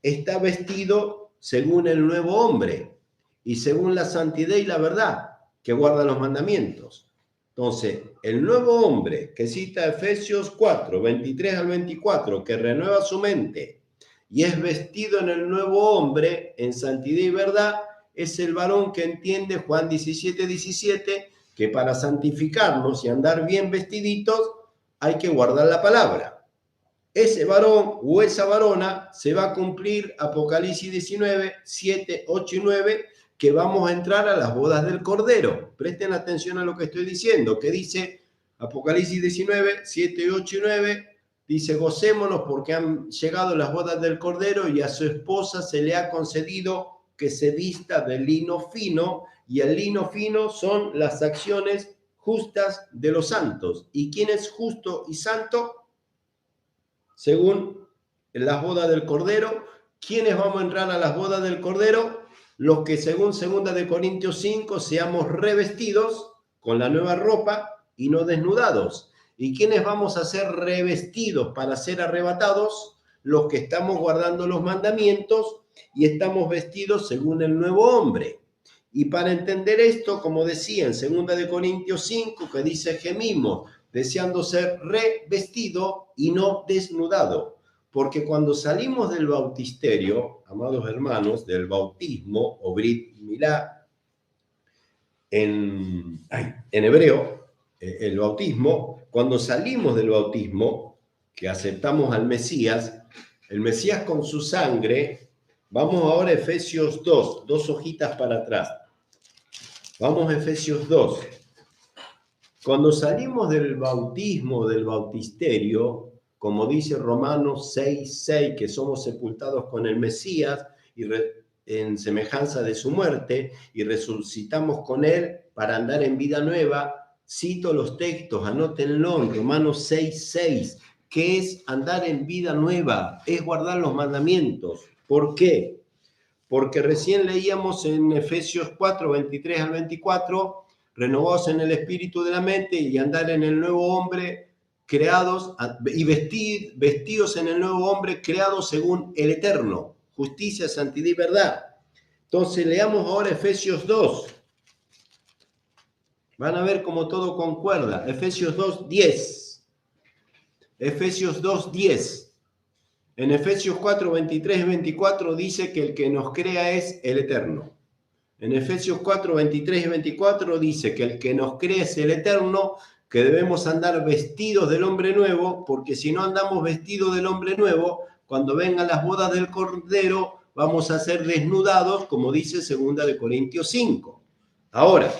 está vestido según el nuevo hombre y según la santidad y la verdad que guarda los mandamientos. Entonces, el nuevo hombre que cita Efesios 4, 23 al 24, que renueva su mente y es vestido en el nuevo hombre en santidad y verdad, es el varón que entiende Juan 17, 17, que para santificarnos y andar bien vestiditos hay que guardar la palabra. Ese varón o esa varona se va a cumplir Apocalipsis 19, 7, 8 y 9, que vamos a entrar a las bodas del Cordero. Presten atención a lo que estoy diciendo, que dice Apocalipsis 19, 7, 8 y 9, dice, gocémonos porque han llegado las bodas del Cordero y a su esposa se le ha concedido que se vista de lino fino, y el lino fino son las acciones justas de los santos. ¿Y quién es justo y santo? Según en las bodas del Cordero. ¿Quiénes vamos a entrar a las bodas del Cordero? Los que según 2 de Corintios 5 seamos revestidos con la nueva ropa y no desnudados. ¿Y quiénes vamos a ser revestidos para ser arrebatados? Los que estamos guardando los mandamientos y estamos vestidos según el nuevo hombre. Y para entender esto, como decía en 2 de Corintios 5, que dice gemimos, deseando ser revestido y no desnudado. Porque cuando salimos del bautisterio, amados hermanos, del bautismo o Brit Milá, en hebreo, el bautismo, cuando salimos del bautismo, que aceptamos al Mesías, el Mesías con su sangre, vamos ahora a Efesios 2, 2 hojitas para atrás. Vamos a Efesios 2. Cuando salimos del bautismo, del bautisterio, como dice Romanos 6:6, que somos sepultados con el Mesías y en semejanza de su muerte y resucitamos con él para andar en vida nueva, cito los textos, anótenlo en Romanos 6:6, que es andar en vida nueva, es guardar los mandamientos. ¿Por qué? Porque recién leíamos en Efesios 4, 23 al 24, renovados en el espíritu de la mente y andar en el nuevo hombre, creados y vestidos en el nuevo hombre, creados según el eterno, justicia, santidad y verdad. Entonces leamos ahora Efesios 2. Van a ver cómo todo concuerda. Efesios 2:10. Efesios 2:10. En Efesios 4, 23 y 24 dice que el que nos crea es el Eterno. En Efesios 4, 23 y 24 dice que el que nos crea es el Eterno, que debemos andar vestidos del hombre nuevo, porque si no andamos vestidos del hombre nuevo, cuando vengan las bodas del Cordero, vamos a ser desnudados, como dice 2 de Corintios 5. Ahora,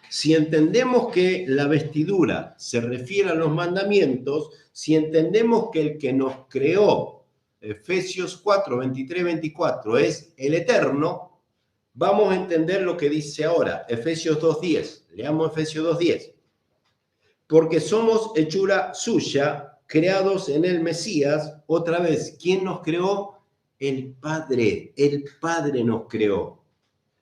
si entendemos que la vestidura se refiere a los mandamientos, si entendemos que el que nos creó, Efesios 4, 23, 24, es el Eterno, vamos a entender lo que dice ahora, Efesios 2:10. Leamos Efesios 2:10. Porque somos hechura suya, creados en el Mesías. Otra vez, ¿quién nos creó? El Padre nos creó.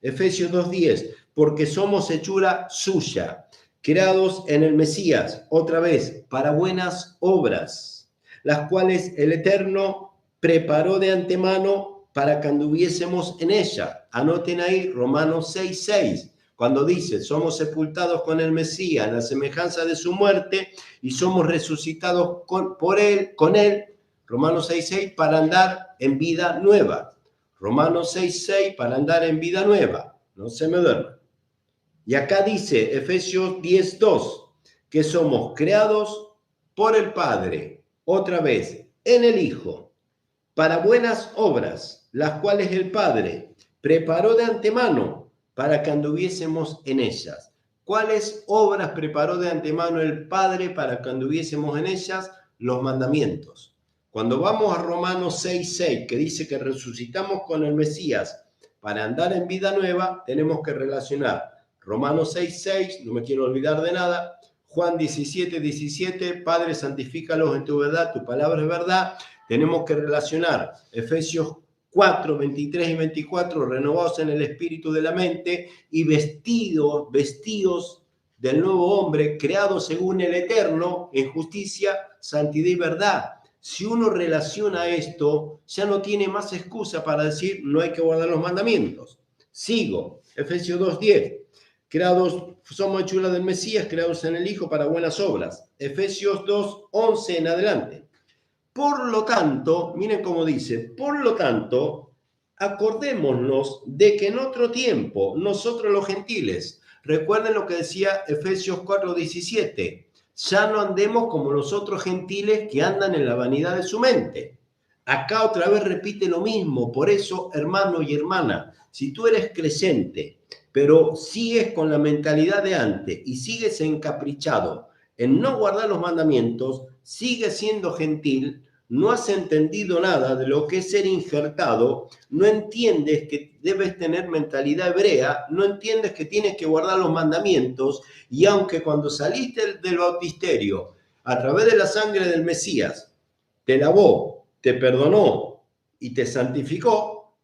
Efesios 2:10. Porque somos hechura suya, creados en el Mesías. Otra vez, para buenas obras, las cuales el Eterno preparó de antemano para que anduviésemos en ella. Anoten ahí Romanos 6:6, cuando dice, somos sepultados con el Mesías, en la semejanza de su muerte, y somos resucitados con él, Romanos 6:6, para andar en vida nueva. Romanos 6:6, para andar en vida nueva. No se me duerman. Y acá dice Efesios 10:2, que somos creados por el Padre, otra vez, en el Hijo, para buenas obras, las cuales el Padre preparó de antemano para que anduviésemos en ellas. ¿Cuáles obras preparó de antemano el Padre para que anduviésemos en ellas? Los mandamientos. Cuando vamos a Romanos 6:6, que dice que resucitamos con el Mesías para andar en vida nueva, tenemos que relacionar Romanos 6:6, no me quiero olvidar de nada, Juan 17:17, Padre, santifícalos en tu verdad, tu palabra es verdad. Tenemos que relacionar Efesios 4, 23 y 24, renovados en el espíritu de la mente y vestidos del nuevo hombre, creados según el Eterno, en justicia, santidad y verdad. Si uno relaciona esto, ya no tiene más excusa para decir no hay que guardar los mandamientos. Sigo, Efesios 2:10. Somos hechuras del Mesías, creados en el Hijo para buenas obras. Efesios 2:11 en adelante. Por lo tanto, miren cómo dice, por lo tanto, acordémonos de que en otro tiempo, nosotros los gentiles, recuerden lo que decía Efesios 4:17, ya no andemos como los otros gentiles que andan en la vanidad de su mente. Acá otra vez repite lo mismo, por eso, hermano y hermana, si tú eres creyente, pero sigues con la mentalidad de antes y sigues encaprichado en no guardar los mandamientos, sigues siendo gentil, no has entendido nada de lo que es ser injertado, no entiendes que debes tener mentalidad hebrea, no entiendes que tienes que guardar los mandamientos, y aunque cuando saliste del bautisterio, a través de la sangre del Mesías, te lavó, te perdonó y te santificó.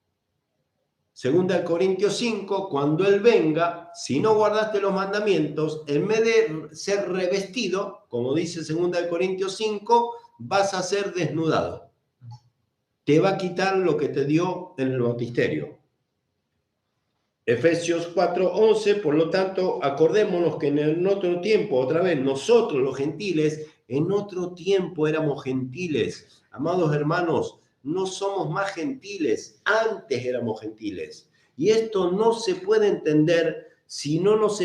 2 Corintios 5, cuando Él venga, si no guardaste los mandamientos, en vez de ser revestido, como dice 2 Corintios 5, vas a ser desnudado. Te va a quitar lo que te dio en el bautisterio. Efesios 4:11, por lo tanto, acordémonos que en otro tiempo, otra vez, nosotros los gentiles, en otro tiempo éramos gentiles. Amados hermanos, no somos más gentiles, antes éramos gentiles. Y esto no se puede entender si no nos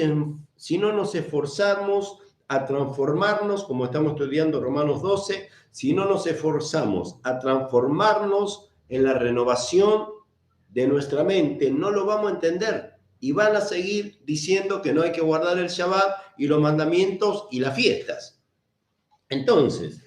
esforzamos a transformarnos, como estamos estudiando Romanos 12, si no nos esforzamos a transformarnos en la renovación de nuestra mente, no lo vamos a entender. Y van a seguir diciendo que no hay que guardar el Shabbat y los mandamientos y las fiestas. Entonces,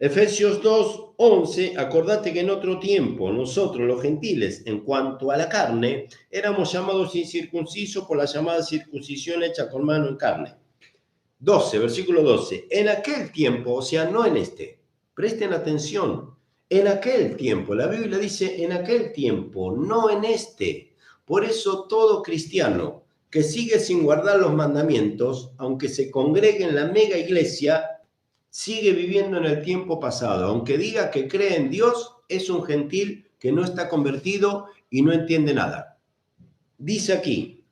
Efesios 2:11, acordate que en otro tiempo nosotros los gentiles, en cuanto a la carne, éramos llamados incircuncisos por la llamada circuncisión hecha con mano en carne. 12, versículo 12. En aquel tiempo, o sea, no en este, presten atención, en aquel tiempo, la Biblia dice en aquel tiempo, no en este. Por eso todo cristiano que sigue sin guardar los mandamientos, aunque se congregue en la mega iglesia, sigue viviendo en el tiempo pasado. Aunque diga que cree en Dios, es un gentil que no está convertido y no entiende nada. Dice aquí,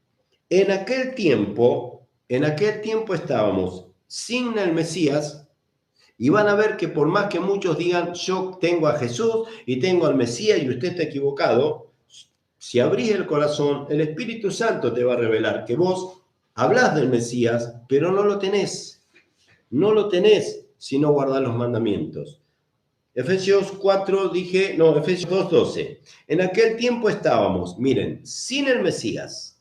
en aquel tiempo estábamos sin el Mesías, y van a ver que por más que muchos digan, yo tengo a Jesús y tengo al Mesías y usted está equivocado, si abrís el corazón, el Espíritu Santo te va a revelar que vos hablás del Mesías, pero no lo tenés. No lo tenés si no guardás los mandamientos. Efesios 2:12. En aquel tiempo estábamos, miren, sin el Mesías,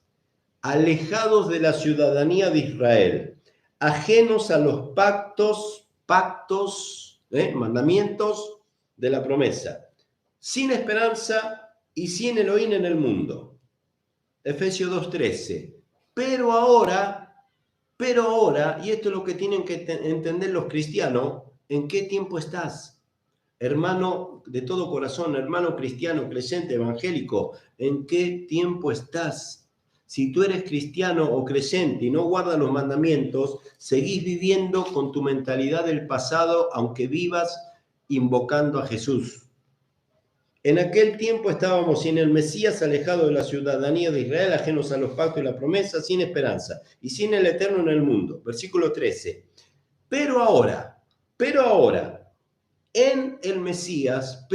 alejados de la ciudadanía de Israel, ajenos a los mandamientos de la promesa, sin esperanza y sin Elohim en el mundo. Efesios 2:13. Pero ahora, y esto es lo que tienen que entender los cristianos, ¿en qué tiempo estás? Hermano de todo corazón, hermano cristiano, creyente, evangélico, ¿en qué tiempo estás? Si tú eres cristiano o creyente y no guardas los mandamientos, seguís viviendo con tu mentalidad del pasado, aunque vivas invocando a Jesús. En aquel tiempo estábamos sin el Mesías, alejados de la ciudadanía de Israel, ajenos a los pactos y la promesa, sin esperanza y sin el Eterno en el mundo. Versículo 13. Pero ahora, en el Mesías,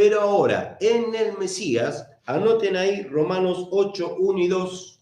anoten ahí Romanos 8, 1 y 2.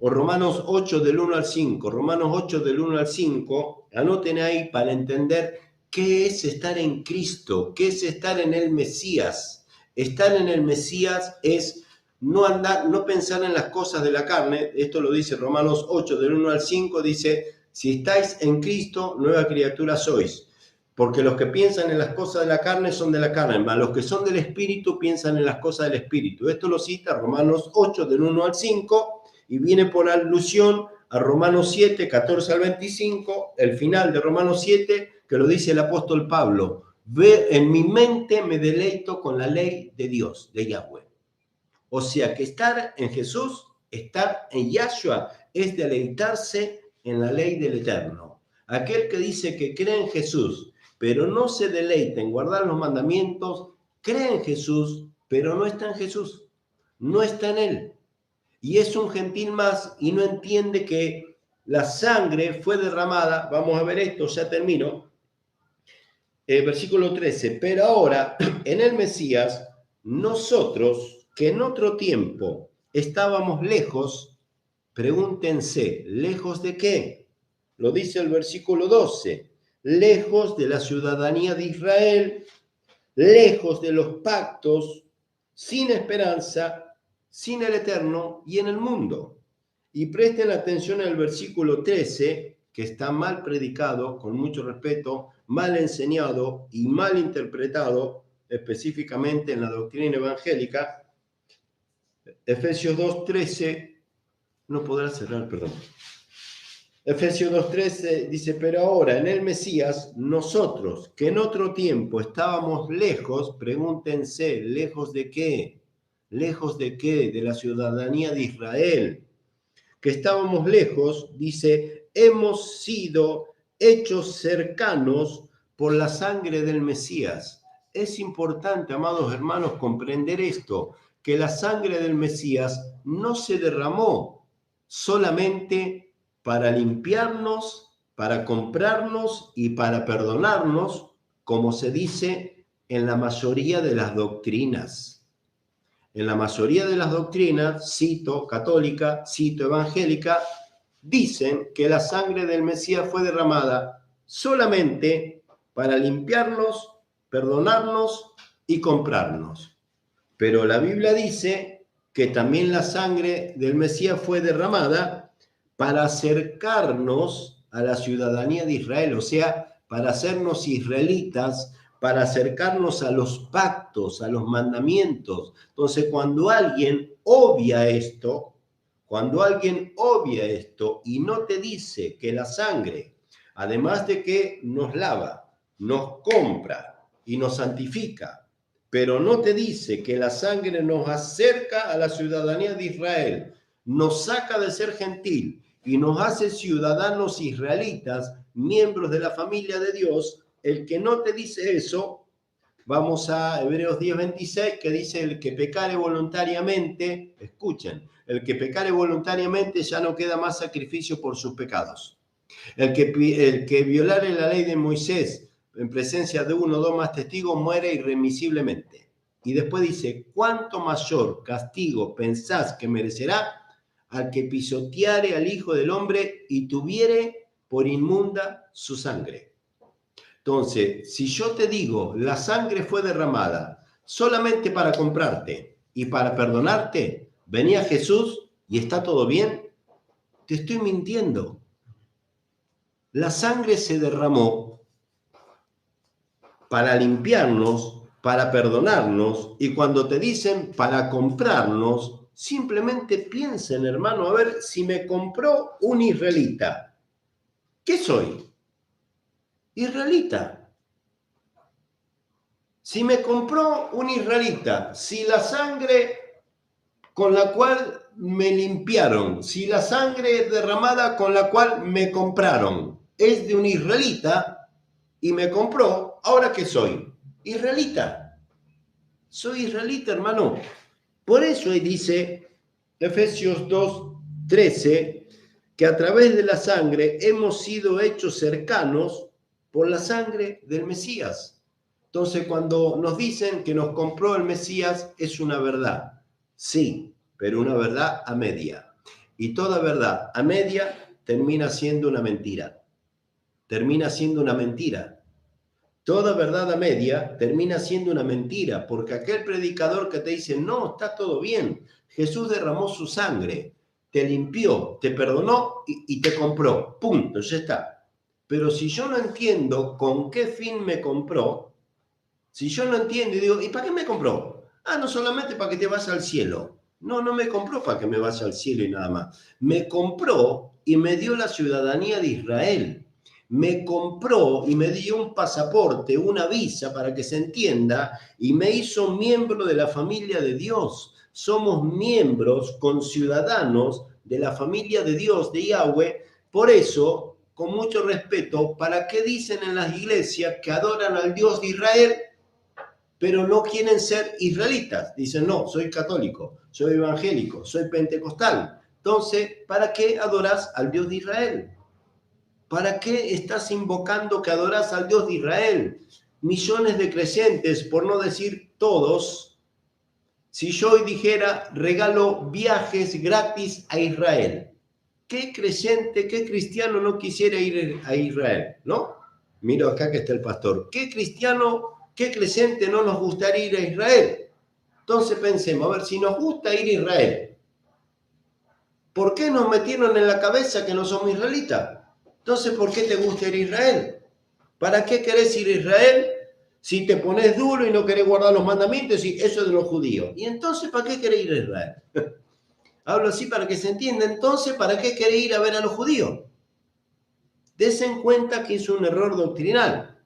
O Romanos 8 del 1 al 5, Romanos 8 del 1 al 5, anoten ahí para entender qué es estar en Cristo, qué es estar en el Mesías. Estar en el Mesías es no pensar en las cosas de la carne. Esto lo dice Romanos 8 del 1 al 5, dice, si estáis en Cristo, nueva criatura sois. Porque los que piensan en las cosas de la carne son de la carne, mas los que son del Espíritu piensan en las cosas del Espíritu. Esto lo cita Romanos 8 del 1 al 5, y viene por alusión a Romanos 7, 14 al 25, el final de Romanos 7, que lo dice el apóstol Pablo. En mi mente me deleito con la ley de Dios, de Yahweh. O sea que estar en Jesús, estar en Yahshua, es deleitarse en la ley del Eterno. Aquel que dice que cree en Jesús, pero no se deleita en guardar los mandamientos, cree en Jesús, pero no está en Jesús, no está en Él. Y es un gentil más y no entiende que la sangre fue derramada. Vamos a ver esto, ya termino. Versículo 13. Pero ahora, en el Mesías, nosotros que en otro tiempo estábamos lejos, pregúntense, ¿lejos de qué? Lo dice el versículo 12. Lejos de la ciudadanía de Israel, lejos de los pactos, sin esperanza, sin el Eterno y en el mundo. Y presten atención al versículo 13, que está mal predicado, con mucho respeto, mal enseñado y mal interpretado, específicamente en la doctrina evangélica. Efesios 2:13, no podrá cerrar, perdón. Efesios 2:13 dice, pero ahora en el Mesías, nosotros que en otro tiempo estábamos lejos, pregúntense, ¿lejos de qué? ¿Lejos de qué? De la ciudadanía de Israel. Que estábamos lejos, dice, hemos sido hechos cercanos por la sangre del Mesías. Es importante, amados hermanos, comprender esto, que la sangre del Mesías no se derramó solamente para limpiarnos, para comprarnos y para perdonarnos, como se dice en la mayoría de las doctrinas. En la mayoría de las doctrinas, cito católica, cito evangélica, dicen que la sangre del Mesías fue derramada solamente para limpiarnos, perdonarnos y comprarnos. Pero la Biblia dice que también la sangre del Mesías fue derramada para acercarnos a la ciudadanía de Israel, o sea, para hacernos israelitas, para acercarnos a los pactos, a los mandamientos. Entonces, cuando alguien obvia esto y no te dice que la sangre, además de que nos lava, nos compra y nos santifica, pero no te dice que la sangre nos acerca a la ciudadanía de Israel, nos saca de ser gentil y nos hace ciudadanos israelitas, miembros de la familia de Dios, el que no te dice eso, vamos a Hebreos 10:26, que dice, el que pecare voluntariamente, escuchen, el que pecare voluntariamente ya no queda más sacrificio por sus pecados. El que violare la ley de Moisés en presencia de uno o dos más testigos muere irremisiblemente. Y después dice, ¿cuánto mayor castigo pensás que merecerá al que pisoteare al Hijo del Hombre y tuviere por inmunda su sangre? Entonces, si yo te digo, la sangre fue derramada solamente para comprarte y para perdonarte, venía Jesús y está todo bien, te estoy mintiendo. La sangre se derramó para limpiarnos, para perdonarnos, y cuando te dicen para comprarnos, simplemente piensen, hermano, a ver, si me compró un israelita, ¿qué soy? Israelita. Si me compró un israelita, si la sangre con la cual me limpiaron, si la sangre derramada con la cual me compraron es de un israelita y me compró, ¿ahora qué soy? Israelita. Soy israelita, hermano. Por eso ahí dice Efesios 2:13, que a través de la sangre hemos sido hechos cercanos por la sangre del Mesías. Entonces, cuando nos dicen que nos compró el Mesías, es una verdad. Sí, pero una verdad a media. Y toda verdad a media termina siendo una mentira. Termina siendo una mentira. Toda verdad a media termina siendo una mentira, porque aquel predicador que te dice, no, está todo bien, Jesús derramó su sangre, te limpió, te perdonó y te compró. Punto, ya está. Pero si yo no entiendo con qué fin me compró, si yo no entiendo y digo, ¿y para qué me compró? Ah, no solamente para que te vayas al cielo. No, no me compró para que me vaya al cielo y nada más. Me compró y me dio la ciudadanía de Israel. Me compró y me dio un pasaporte, una visa para que se entienda, y me hizo miembro de la familia de Dios. Somos miembros, conciudadanos de la familia de Dios, de Yahweh. Por eso, con mucho respeto, ¿para qué dicen en las iglesias que adoran al Dios de Israel, pero no quieren ser israelitas? Dicen, no, soy católico, soy evangélico, soy pentecostal. Entonces, ¿para qué adoras al Dios de Israel? ¿Para qué estás invocando que adoras al Dios de Israel? Millones de creyentes, por no decir todos, si yo hoy dijera, regalo viajes gratis a Israel, ¿qué creyente, qué cristiano no quisiera ir a Israel? ¿No? Miro acá que está el pastor. ¿Qué cristiano, qué creyente no nos gustaría ir a Israel? Entonces pensemos, a ver, si nos gusta ir a Israel, ¿por qué nos metieron en la cabeza que no somos israelitas? Entonces, ¿por qué te gusta ir a Israel? ¿Para qué querés ir a Israel si te pones duro y no querés guardar los mandamientos? Y eso es de los judíos. ¿Y entonces para qué querés ir a Israel? Hablo así para que se entienda. Entonces, ¿para qué querés ir a ver a los judíos? Dese en cuenta que es un error doctrinal.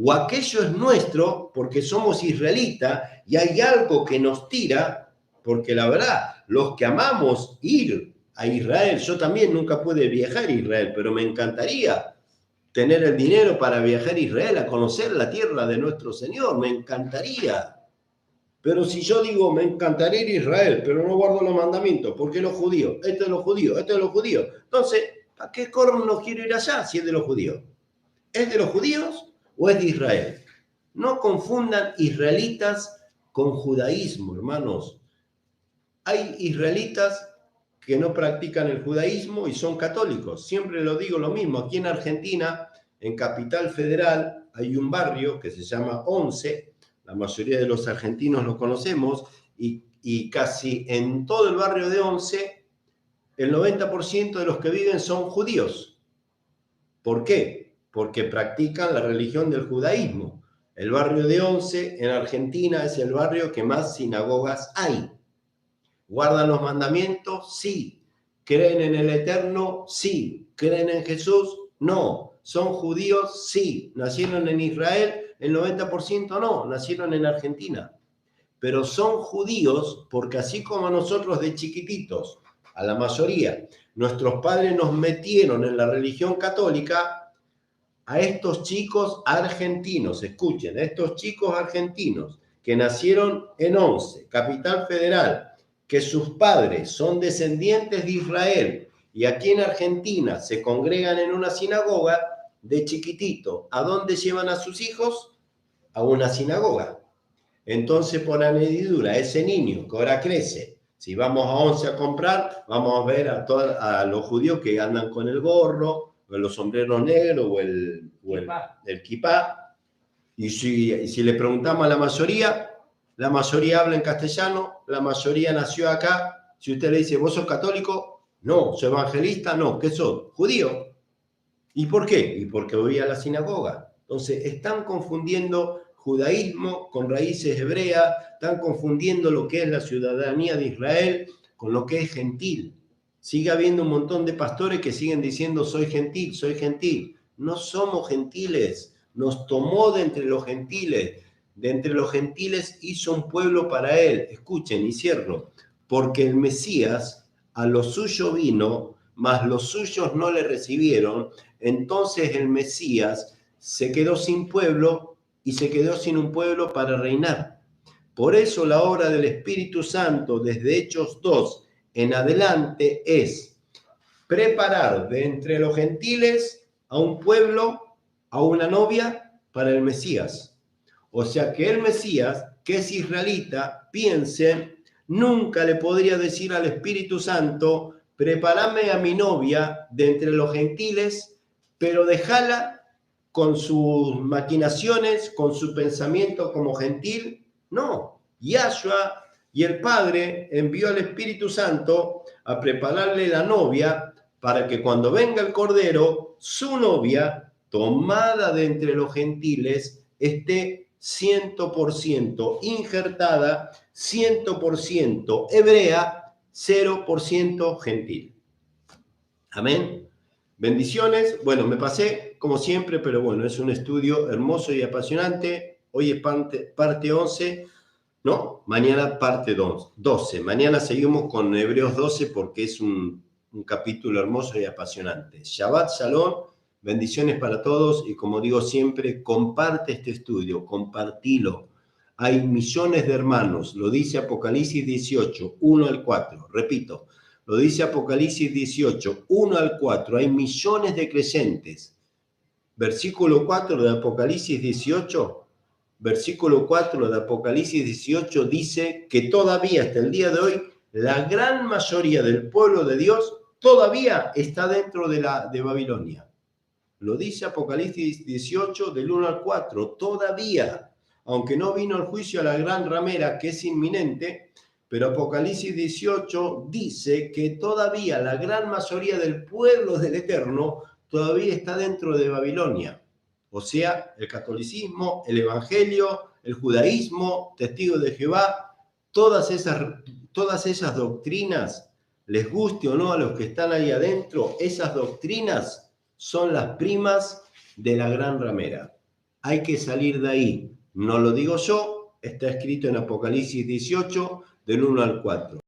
O aquello es nuestro porque somos israelitas y hay algo que nos tira, porque la verdad, los que amamos ir a Israel, yo también nunca pude viajar a Israel, pero me encantaría tener el dinero para viajar a Israel, a conocer la tierra de nuestro Señor, me encantaría. Pero si yo digo, me encantaría ir a Israel, pero no guardo los mandamientos, ¿por qué los judíos? Esto es los judíos, esto es los judíos. Entonces, ¿a qué corno quiero ir allá si es de los judíos? ¿Es de los judíos o es de Israel? No confundan israelitas con judaísmo, hermanos. Hay israelitas que no practican el judaísmo y son católicos. Siempre lo digo lo mismo. Aquí en Argentina, en Capital Federal, hay un barrio que se llama Once. La mayoría de los argentinos lo conocemos y casi en todo el barrio de Once, el 90% de los que viven son judíos. ¿Por qué? Porque practican la religión del judaísmo. El barrio de Once en Argentina es el barrio que más sinagogas hay. ¿Guardan los mandamientos? Sí. ¿Creen en el Eterno? Sí. ¿Creen en Jesús? No. ¿Son judíos? Sí. ¿Nacieron en Israel? El 90% no. Nacieron en Argentina. Pero son judíos porque así como nosotros de chiquititos, a la mayoría, nuestros padres nos metieron en la religión católica, a estos chicos argentinos, escuchen, a estos chicos argentinos que nacieron en Once, Capital Federal, que sus padres son descendientes de Israel y aquí en Argentina se congregan en una sinagoga, de chiquitito, ¿a dónde llevan a sus hijos? A una sinagoga. Entonces, por añadidura, ese niño que ahora crece, si vamos a Once a comprar, vamos a ver a los judíos que andan con el gorro, o los sombreros negros, o el kipá. Y si le preguntamos a la mayoría habla en castellano, la mayoría nació acá. Si usted le dice, ¿vos sos católico? No. ¿Soy evangelista? No. ¿Qué sos? Judío. ¿Y por qué? Y porque voy a la sinagoga. Entonces, están confundiendo judaísmo con raíces hebreas, están confundiendo lo que es la ciudadanía de Israel con lo que es gentil. Sigue habiendo un montón de pastores que siguen diciendo, soy gentil, soy gentil. No somos gentiles, nos tomó de entre los gentiles. De entre los gentiles hizo un pueblo para él. Escuchen y cierro. Porque el Mesías a lo suyo vino, mas los suyos no le recibieron. Entonces el Mesías se quedó sin pueblo y se quedó sin un pueblo para reinar. Por eso la obra del Espíritu Santo desde Hechos 2 en adelante es preparar de entre los gentiles a un pueblo, a una novia para el Mesías. O sea que el Mesías, que es israelita, piensen, nunca le podría decir al Espíritu Santo, prepárame a mi novia de entre los gentiles, pero déjala con sus maquinaciones, con su pensamiento como gentil. No, Yahshua y el Padre envió al Espíritu Santo a prepararle la novia para que cuando venga el Cordero, su novia, tomada de entre los gentiles, esté 100% injertada, 100% hebrea, 0% gentil. Amén. Bendiciones. Bueno, me pasé como siempre, pero bueno, es un estudio hermoso y apasionante. Hoy es parte 11, ¿no? Mañana parte 12. Mañana seguimos con Hebreos 12 porque es un capítulo hermoso y apasionante. Shabbat Shalom, bendiciones para todos y como digo siempre, comparte este estudio, compartilo. Hay millones de hermanos, lo dice Apocalipsis 18, 1 al 4. Repito, lo dice Apocalipsis 18, 1 al 4. Hay millones de creyentes. Versículo 4 de Apocalipsis 18, versículo 4 de Apocalipsis 18 dice que todavía hasta el día de hoy la gran mayoría del pueblo de Dios todavía está dentro de Babilonia. Lo dice Apocalipsis 18 del 1 al 4, todavía, aunque no vino el juicio a la gran ramera que es inminente, pero Apocalipsis 18 dice que todavía la gran mayoría del pueblo del Eterno todavía está dentro de Babilonia. O sea, el catolicismo, el evangelio, el judaísmo, testigos de Jehová, todas esas doctrinas, les guste o no a los que están ahí adentro, esas doctrinas son las primas de la gran ramera. Hay que salir de ahí. No lo digo yo, está escrito en Apocalipsis 18, del 1 al 4.